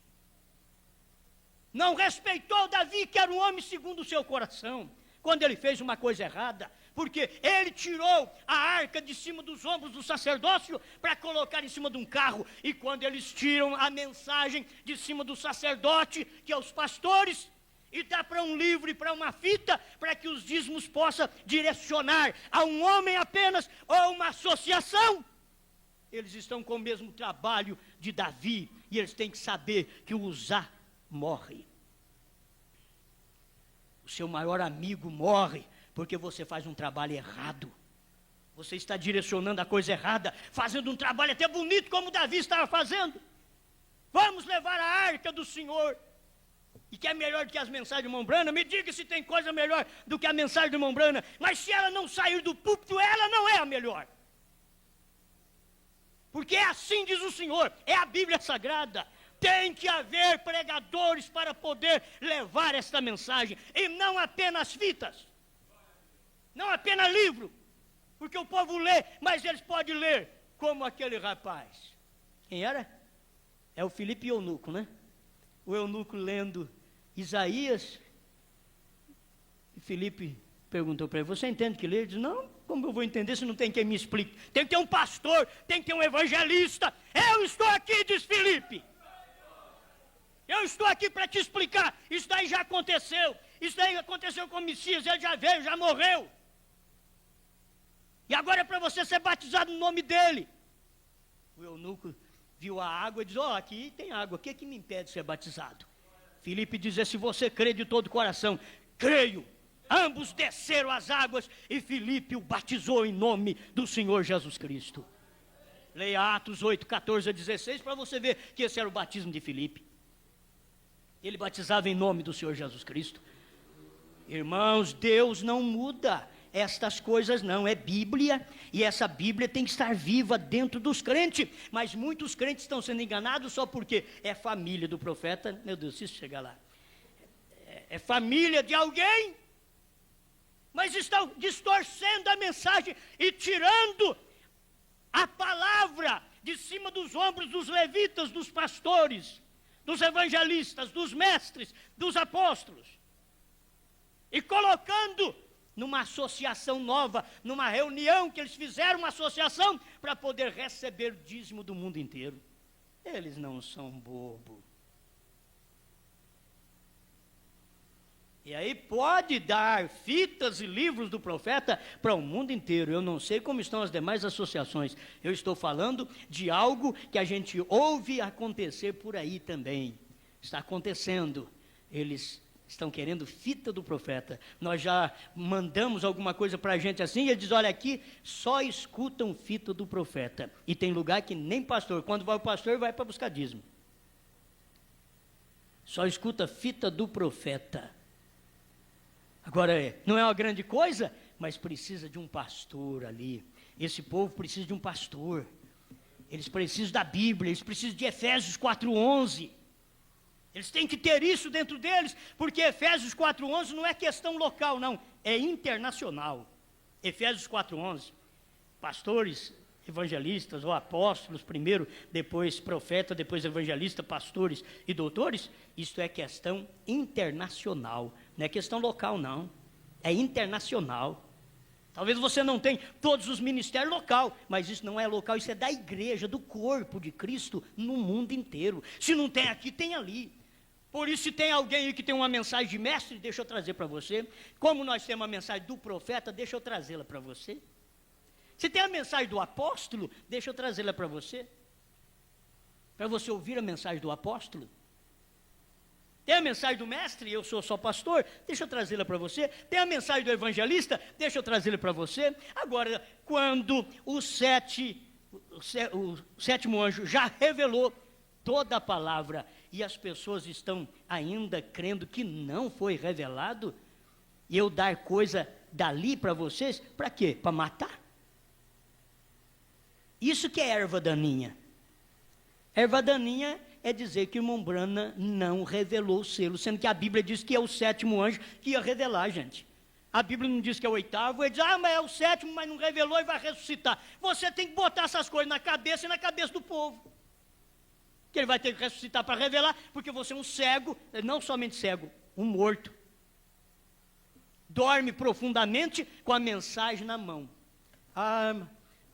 Não respeitou Davi, que era um homem segundo o seu coração, quando ele fez uma coisa errada, porque ele tirou a arca de cima dos ombros do sacerdócio para colocar em cima de um carro, e quando eles tiram a mensagem de cima do sacerdote, que é os pastores, e dá para um livro e para uma fita, para que os dízimos possam direcionar a um homem apenas, ou uma associação, eles estão com o mesmo trabalho de Davi, e eles têm que saber que o Uzá morre. O seu maior amigo morre porque você faz um trabalho errado. Você está direcionando a coisa errada, fazendo um trabalho até bonito como Davi estava fazendo. Vamos levar a arca do Senhor. E que é melhor do que as mensagens do irmão Brana? Me diga se tem coisa melhor do que a mensagem do irmão Brana. Mas se ela não sair do púlpito, ela não é a melhor. Porque assim diz o Senhor, é a Bíblia Sagrada. Tem que haver pregadores para poder levar esta mensagem, e não apenas fitas, não apenas livro, porque o povo lê, mas eles podem ler como aquele rapaz. Quem era? É o Filipe Eunuco, né? O eunuco lendo Isaías, e Filipe perguntou para ele, você entende que lê? Ele disse, não, como eu vou entender se não tem quem me explique? Tem que ter um pastor, tem que ter um evangelista. Eu estou aqui, diz Filipe. Eu estou aqui para te explicar, isso daí já aconteceu, isso daí aconteceu com o Messias, ele já veio, já morreu. E agora é para você ser batizado no nome dele. O eunuco viu a água e diz, aqui tem água, o que me impede de ser batizado? Filipe diz, se você crê de todo o coração, creio. Ambos desceram as águas e Filipe o batizou em nome do Senhor Jesus Cristo. Leia Atos 8, 14 a 16, para você ver que esse era o batismo de Filipe. Ele batizava em nome do Senhor Jesus Cristo. Irmãos, Deus não muda estas coisas não, é Bíblia, e essa Bíblia tem que estar viva dentro dos crentes, mas muitos crentes estão sendo enganados só porque é família do profeta. Meu Deus, se isso chegar lá, é família de alguém, mas estão distorcendo a mensagem e tirando a palavra de cima dos ombros dos levitas, dos pastores, dos evangelistas, dos mestres, dos apóstolos, e colocando numa associação nova, numa reunião que eles fizeram, uma associação para poder receber o dízimo do mundo inteiro. Eles não são bobo. E aí pode dar fitas e livros do profeta para o mundo inteiro. Eu não sei como estão as demais associações. Eu estou falando de algo que a gente ouve acontecer por aí também. Está acontecendo. Eles estão querendo fita do profeta. Nós já mandamos alguma coisa para a gente assim, e eles dizem, olha aqui, só escutam fita do profeta. E tem lugar que nem pastor, quando vai o pastor, vai para buscar dízimo. Só escuta fita do profeta. Agora, não é uma grande coisa, mas precisa de um pastor ali. Esse povo precisa de um pastor. Eles precisam da Bíblia, eles precisam de Efésios 4:11. Eles têm que ter isso dentro deles, porque Efésios 4:11 não é questão local, não, é internacional. Efésios 4:11, pastores, evangelistas ou apóstolos primeiro, depois profeta, depois evangelista, pastores e doutores, isso é questão internacional, não é questão local não, é internacional. Talvez você não tenha todos os ministérios local, mas isso não é local, isso é da igreja, do corpo de Cristo no mundo inteiro. Se não tem aqui, tem ali. Por isso, se tem alguém aí que tem uma mensagem de mestre, deixa eu trazer para você. Como nós temos uma mensagem do profeta, deixa eu trazê-la para você. Se tem a mensagem do apóstolo, deixa eu trazê-la para você. Para você ouvir a mensagem do apóstolo. Tem a mensagem do mestre, eu sou só pastor, deixa eu trazê-la para você. Tem a mensagem do evangelista, deixa eu trazê-la para você. Agora, quando o sétimo anjo já revelou toda a palavra, e as pessoas estão ainda crendo que não foi revelado, e eu dar coisa dali para vocês, para quê? Para matar? Isso que é erva daninha. Erva daninha é dizer que o irmão Branham não revelou o selo, sendo que a Bíblia diz que é o sétimo anjo que ia revelar, gente. A Bíblia não diz que é o oitavo, ele diz, mas é o sétimo, mas não revelou e vai ressuscitar. Você tem que botar essas coisas na cabeça e na cabeça do povo. Que ele vai ter que ressuscitar para revelar, porque você é um cego, não somente cego, um morto. Dorme profundamente com a mensagem na mão.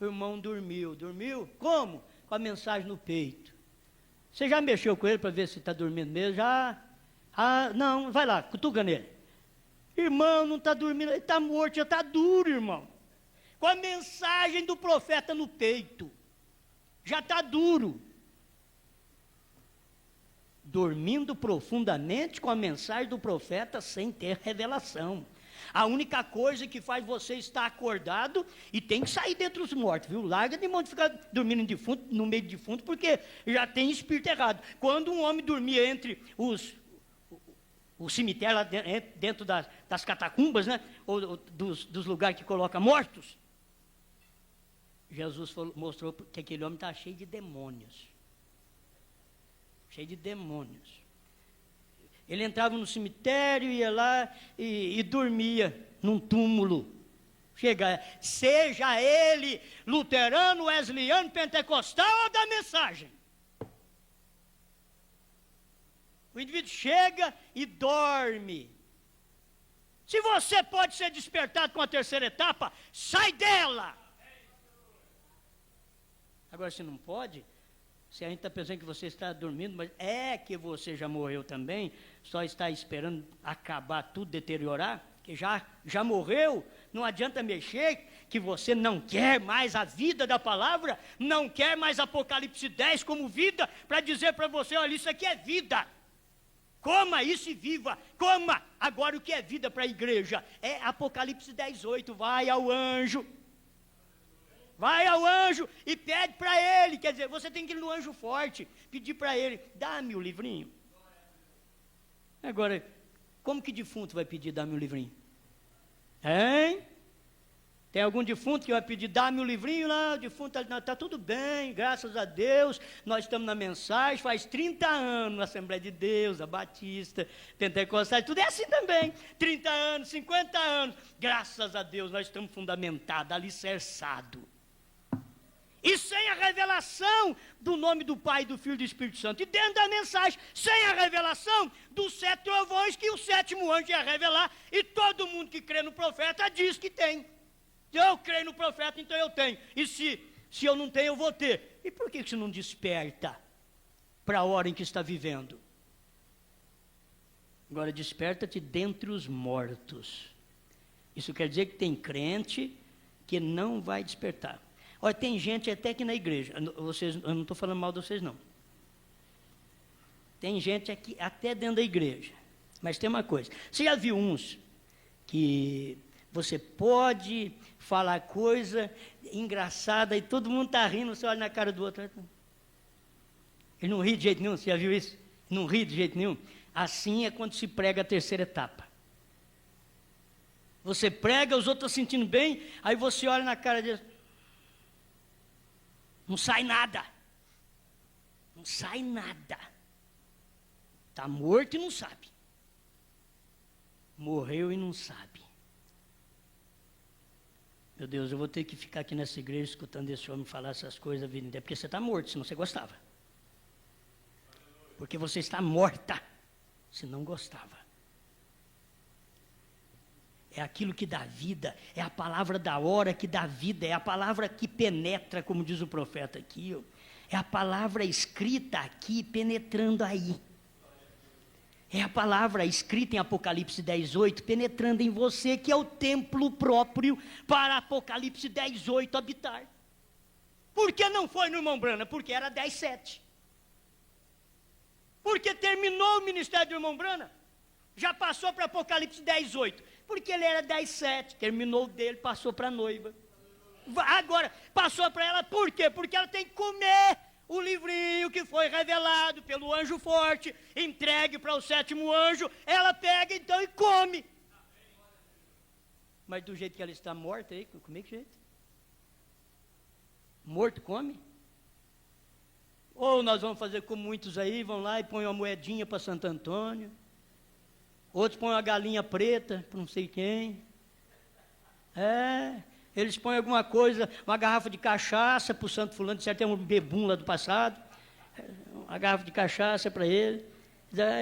O irmão dormiu. Dormiu? Como? Com a mensagem no peito. Você já mexeu com ele para ver se está dormindo mesmo? Já? Não, vai lá, cutuca nele. Irmão, não está dormindo, ele está morto, já está duro, irmão. Com a mensagem do profeta no peito. Já está duro. Dormindo profundamente com a mensagem do profeta sem ter revelação. A única coisa que faz você estar acordado, e tem que sair dentre os mortos, viu? Larga de mão de ficar dormindo no meio de defunto, porque já tem espírito errado. Quando um homem dormia entre o cemitério, lá dentro das catacumbas, né? Ou dos lugares que coloca mortos, Jesus mostrou que aquele homem está cheio de demônios. Cheio de demônios. Ele entrava no cemitério, ia lá e dormia num túmulo. Seja ele luterano, wesleyano, pentecostal ou da mensagem. O indivíduo chega e dorme. Se você pode ser despertado com a terceira etapa, sai dela. Agora, se não pode, se a gente está pensando que você está dormindo, mas é que você já morreu também, só está esperando acabar tudo, deteriorar, que já morreu, não adianta mexer, que você não quer mais a vida da palavra, não quer mais Apocalipse 10 como vida, para dizer para você, olha, isso aqui é vida, coma isso e viva, coma. Agora o que é vida para a igreja? É Apocalipse 10:8, vai ao anjo e pede para ele, quer dizer, você tem que ir no anjo forte, pedir para ele, dá-me o livrinho. Agora, Como que defunto vai pedir, dá-me um livrinho? Hein? Tem algum defunto que vai pedir, dá-me um livrinho? Não, o defunto está tudo bem, graças a Deus, nós estamos na mensagem, faz 30 anos na Assembleia de Deus, a Batista, Pentecostal, tudo é assim também, 30 anos, 50 anos, graças a Deus, nós estamos fundamentados, alicerçados. E sem a revelação do nome do Pai, do Filho e do Espírito Santo. E dentro da mensagem, sem a revelação dos 7 trovões que o 7º anjo ia revelar. E todo mundo que crê no profeta diz que tem. Eu creio no profeta, então eu tenho. E se eu não tenho, eu vou ter. E por que você não desperta para a hora em que está vivendo? Agora, desperta-te dentre os mortos. Isso quer dizer que tem crente que não vai despertar. Olha, tem gente até que na igreja, eu não estou falando mal de vocês não. Tem gente aqui até dentro da igreja. Mas tem uma coisa, você já viu uns que você pode falar coisa engraçada e todo mundo está rindo, você olha na cara do outro. Ele não ri de jeito nenhum, você já viu isso? Não ri de jeito nenhum. Assim é quando se prega a terceira etapa. Você prega, os outros estão sentindo bem, aí você olha na cara deles. Não sai nada. Não sai nada. Está morto e não sabe. Morreu e não sabe. Meu Deus, eu vou ter que ficar aqui nessa igreja escutando esse homem falar essas coisas a vida inteira, porque você está morto, senão você gostava. Porque você está morta, se não gostava. É aquilo que dá vida, é a palavra da hora que dá vida, é a palavra que penetra, como diz o profeta aqui, ó. É a palavra escrita aqui, penetrando aí. É a palavra escrita em Apocalipse 10:8, penetrando em você, que é o templo próprio para Apocalipse 10:8 habitar. Por que não foi no irmão Brana? Porque era 10:7. Porque terminou o ministério do irmão Brana, já passou para Apocalipse 10:8. Porque ele era 10:7, terminou dele, passou para a noiva. Agora, passou para ela por quê? Porque ela tem que comer o livrinho que foi revelado pelo anjo forte, entregue para o 7º anjo, ela pega então e come. Mas do jeito que ela está morta, aí, como é que jeito? Morto come? Ou nós vamos fazer como muitos aí, vão lá e põem uma moedinha para Santo Antônio, outros põem uma galinha preta para não sei quem. Eles põem alguma coisa, uma garrafa de cachaça para o santo fulano, de certo é um bebum lá do passado, uma garrafa de cachaça para ele,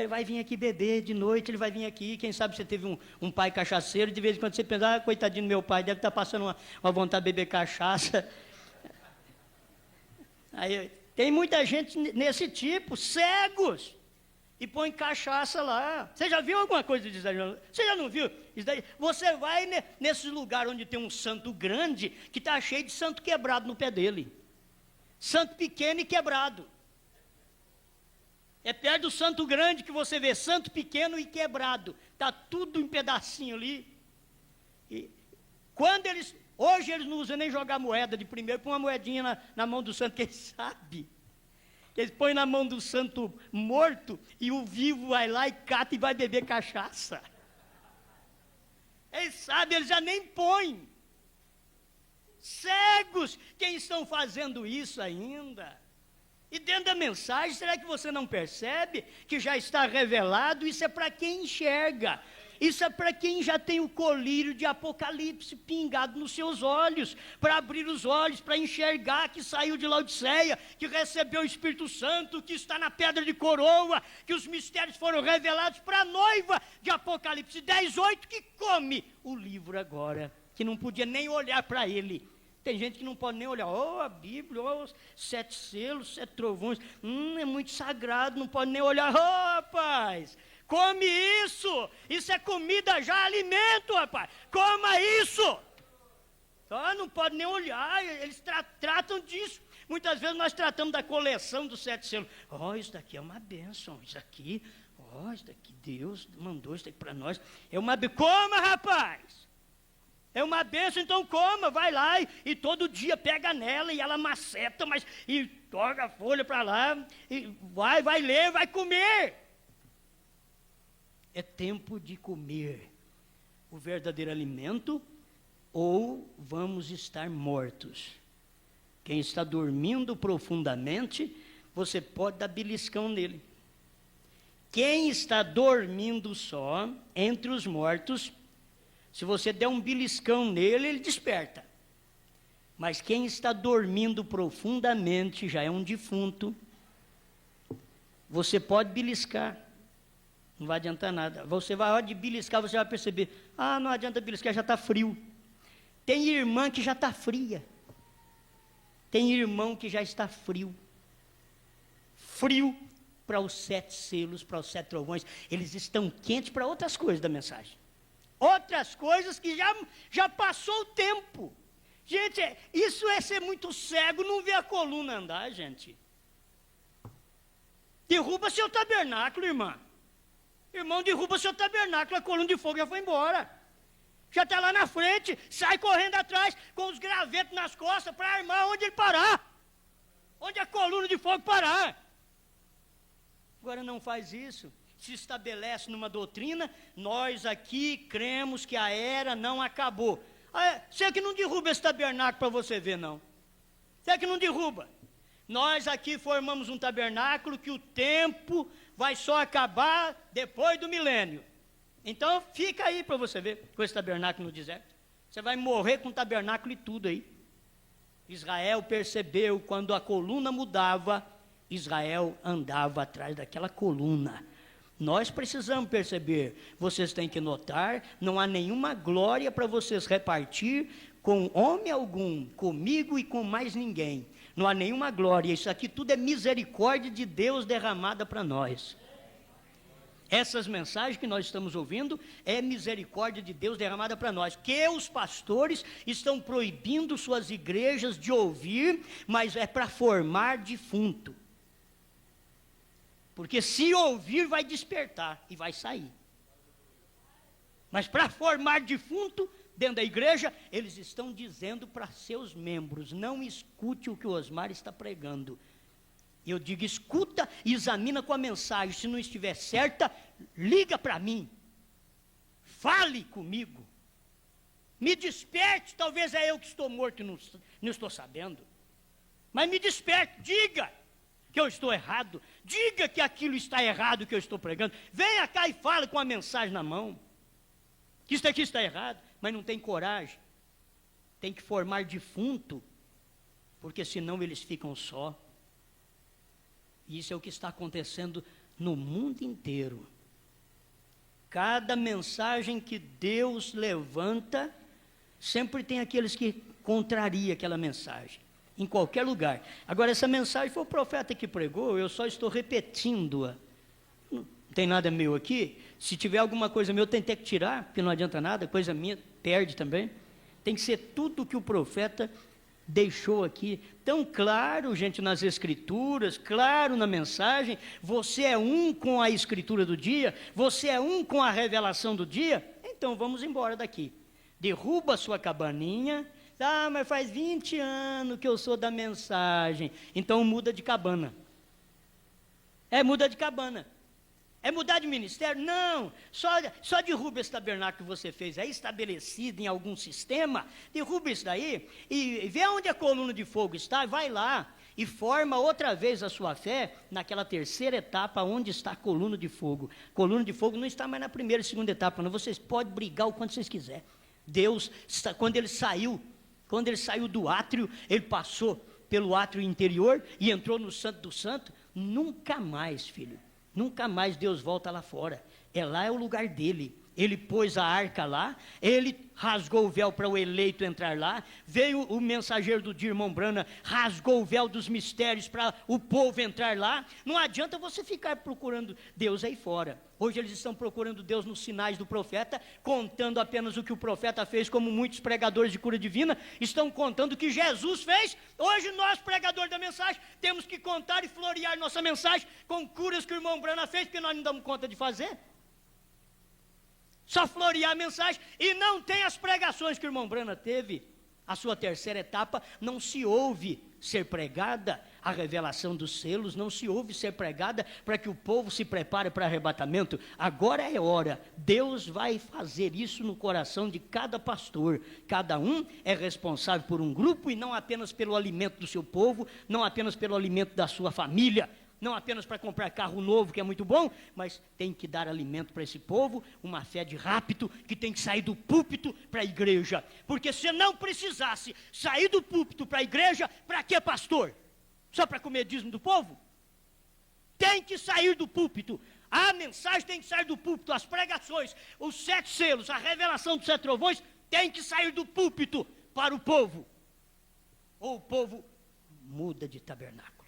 vai vir aqui beber de noite, ele vai vir aqui, quem sabe você teve um pai cachaceiro, de vez em quando você pensa, coitadinho do meu pai, deve estar passando uma vontade de beber cachaça. Aí, tem muita gente nesse tipo, cegos, e põe cachaça lá. Você já viu alguma coisa disso aí? Você já não viu isso daí? Você vai nesse lugar onde tem um santo grande, que está cheio de santo quebrado no pé dele. Santo pequeno e quebrado. É perto do santo grande que você vê santo pequeno e quebrado. Está tudo em pedacinho ali. E quando hoje eles não usam nem jogar moeda de primeiro, põe uma moedinha na mão do santo, quem sabe? Eles põem na mão do santo morto e o vivo vai lá e cata e vai beber cachaça. Eles sabem, eles já nem põem. Cegos, quem estão fazendo isso ainda? E dentro da mensagem, será que você não percebe que já está revelado? Isso é para quem enxerga. Isso é para quem já tem o colírio de Apocalipse pingado nos seus olhos, para abrir os olhos, para enxergar que saiu de Laodiceia, que recebeu o Espírito Santo, que está na pedra de coroa, que os mistérios foram revelados para a noiva de Apocalipse 10:8, que come o livro agora, que não podia nem olhar para ele. Tem gente que não pode nem olhar, a Bíblia, os 7 selos, 7 trovões, é muito sagrado, não pode nem olhar, rapaz. Come isso é comida já, alimento, rapaz, coma isso. Então, não pode nem olhar, eles tratam disso. Muitas vezes nós tratamos da coleção dos 7 selos. Isso daqui é uma bênção, isso daqui Deus mandou isso daqui para nós. É uma bênção, coma, rapaz. É uma bênção, então coma, vai lá e todo dia pega nela e ela maceta, e toca a folha para lá, e vai ler, vai comer. É tempo de comer o verdadeiro alimento ou vamos estar mortos. Quem está dormindo profundamente, você pode dar beliscão nele. Quem está dormindo só, entre os mortos, se você der um beliscão nele, ele desperta. Mas quem está dormindo profundamente, já é um defunto, você pode beliscar. Não vai adiantar nada. Você vai, a hora de beliscar, você vai perceber, não adianta beliscar, já está frio. Tem irmã que já está fria. Tem irmão que já está frio. Frio para os 7 selos, para os 7 trovões. Eles estão quentes para outras coisas da mensagem. Outras coisas que já passou o tempo. Gente, isso é ser muito cego, não ver a coluna andar, gente. Derruba seu tabernáculo, irmã. Irmão, derruba seu tabernáculo, a coluna de fogo já foi embora. Já está lá na frente, sai correndo atrás com os gravetos nas costas para armar onde ele parar. Onde a coluna de fogo parar. Agora não faz isso. Se estabelece numa doutrina, nós aqui cremos que a era não acabou. Você que não derruba esse tabernáculo para você ver, não. Você que não derruba. Nós aqui formamos um tabernáculo que o tempo vai só acabar depois do milênio. Então fica aí para você ver com esse tabernáculo no deserto. Você vai morrer com o tabernáculo e tudo aí. Israel percebeu quando a coluna mudava, Israel andava atrás daquela coluna. Nós precisamos perceber, vocês têm que notar, não há nenhuma glória para vocês repartir com homem algum, comigo e com mais ninguém. Não há nenhuma glória, isso aqui tudo é misericórdia de Deus derramada para nós. Essas mensagens que nós estamos ouvindo é misericórdia de Deus derramada para nós, que os pastores estão proibindo suas igrejas de ouvir, mas é para formar defunto. Porque se ouvir vai despertar e vai sair. Mas para formar defunto dentro da igreja, eles estão dizendo para seus membros, não escute o que o Osmar está pregando. Eu digo, escuta e examina com a mensagem, se não estiver certa, liga para mim, fale comigo, me desperte, talvez é eu que estou morto e não estou sabendo, mas me desperte, diga que eu estou errado, diga que aquilo está errado que eu estou pregando, venha cá e fale com a mensagem na mão, que isso aqui está errado, mas não tem coragem, tem que formar defunto, porque senão eles ficam só. Isso é o que está acontecendo no mundo inteiro. Cada mensagem que Deus levanta, sempre tem aqueles que contrariam aquela mensagem, em qualquer lugar. Agora, essa mensagem foi o profeta que pregou, eu só estou repetindo-a. Não tem nada meu aqui. Se tiver alguma coisa minha, eu tenho que tirar, porque não adianta nada, coisa minha perde também. Tem que ser tudo que o profeta deixou aqui, tão claro, gente, nas escrituras, claro na mensagem, você é um com a escritura do dia, você é um com a revelação do dia, então vamos embora daqui, derruba a sua cabaninha, mas faz 20 anos que eu sou da mensagem, então muda de cabana, muda de cabana, é mudar de ministério? Não, só derruba esse tabernáculo que você fez aí, estabelecido em algum sistema, derruba isso daí, e vê onde a coluna de fogo está, vai lá, e forma outra vez a sua fé, naquela terceira etapa, onde está a coluna de fogo. Coluna de fogo não está mais na primeira e segunda etapa, não, vocês podem brigar o quanto vocês quiserem. Deus, quando ele saiu do átrio, ele passou pelo átrio interior, e entrou no Santo do Santo, nunca mais, filho. Nunca mais Deus volta lá fora. Lá é o lugar dele. Ele pôs a arca lá, ele rasgou o véu para o eleito entrar lá, veio o mensageiro do dia, irmão Brana, rasgou o véu dos mistérios para o povo entrar lá. Não adianta você ficar procurando Deus aí fora. Hoje eles estão procurando Deus nos sinais do profeta, contando apenas o que o profeta fez, como muitos pregadores de cura divina estão contando o que Jesus fez. Hoje nós, pregadores da mensagem, temos que contar e florear nossa mensagem com curas que o irmão Brana fez, porque nós não damos conta de fazer. Só florear a mensagem, e não tem as pregações que o irmão Brana teve, a sua terceira etapa, não se ouve ser pregada a revelação dos selos, não se ouve ser pregada para que o povo se prepare para arrebatamento. Agora é hora, Deus vai fazer isso no coração de cada pastor. Cada um é responsável por um grupo e não apenas pelo alimento do seu povo, não apenas pelo alimento da sua família, não apenas para comprar carro novo, que é muito bom, mas tem que dar alimento para esse povo, uma fé de rápido, que tem que sair do púlpito para a igreja. Porque se não precisasse sair do púlpito para a igreja, para que pastor? Só para comer dízimo do povo? Tem que sair do púlpito. A mensagem tem que sair do púlpito, as pregações, os 7 selos, a revelação dos 7 trovões, tem que sair do púlpito para o povo. Ou o povo muda de tabernáculo.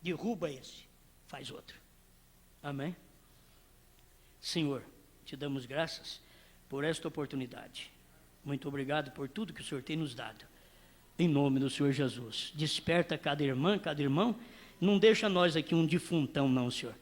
Derruba esse, faz outro. Amém? Senhor, te damos graças por esta oportunidade. Muito obrigado por tudo que o Senhor tem nos dado. Em nome do Senhor Jesus. Desperta cada irmã, cada irmão. Não deixa nós aqui um defuntão, não, Senhor.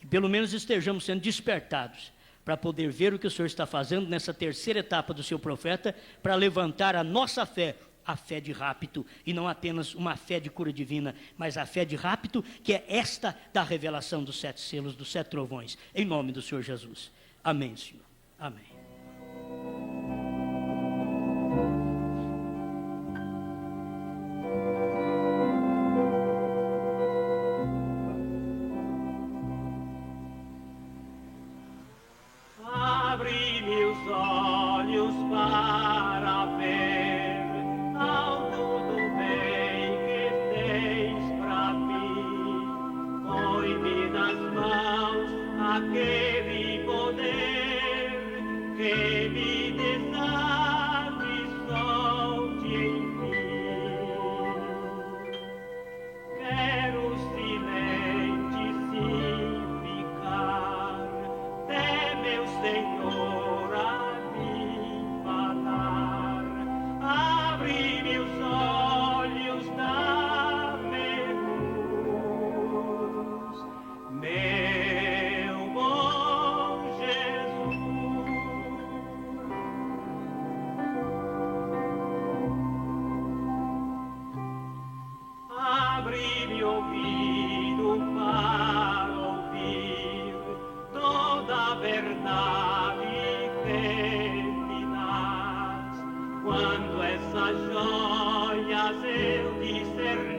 Que pelo menos estejamos sendo despertados para poder ver o que o Senhor está fazendo nessa terceira etapa do seu profeta, para levantar a nossa fé, a fé de rapto, e não apenas uma fé de cura divina, mas a fé de rapto, que é esta da revelação dos 7 selos, dos 7 trovões, em nome do Senhor Jesus. Amém, Senhor. Amém. Abri meus olhos para ver algo do bem que tens para mim. Põe-me nas mãos aquele poder que me desarme e solte em mim. Quero silente sim ficar, até meu Senhor a me falar. Abre meus olhos, dá-me luz, meu bom Jesus. Abre-me ouvido para ouvir toda a verdade pertinaz. Quando essas joias eu discernir,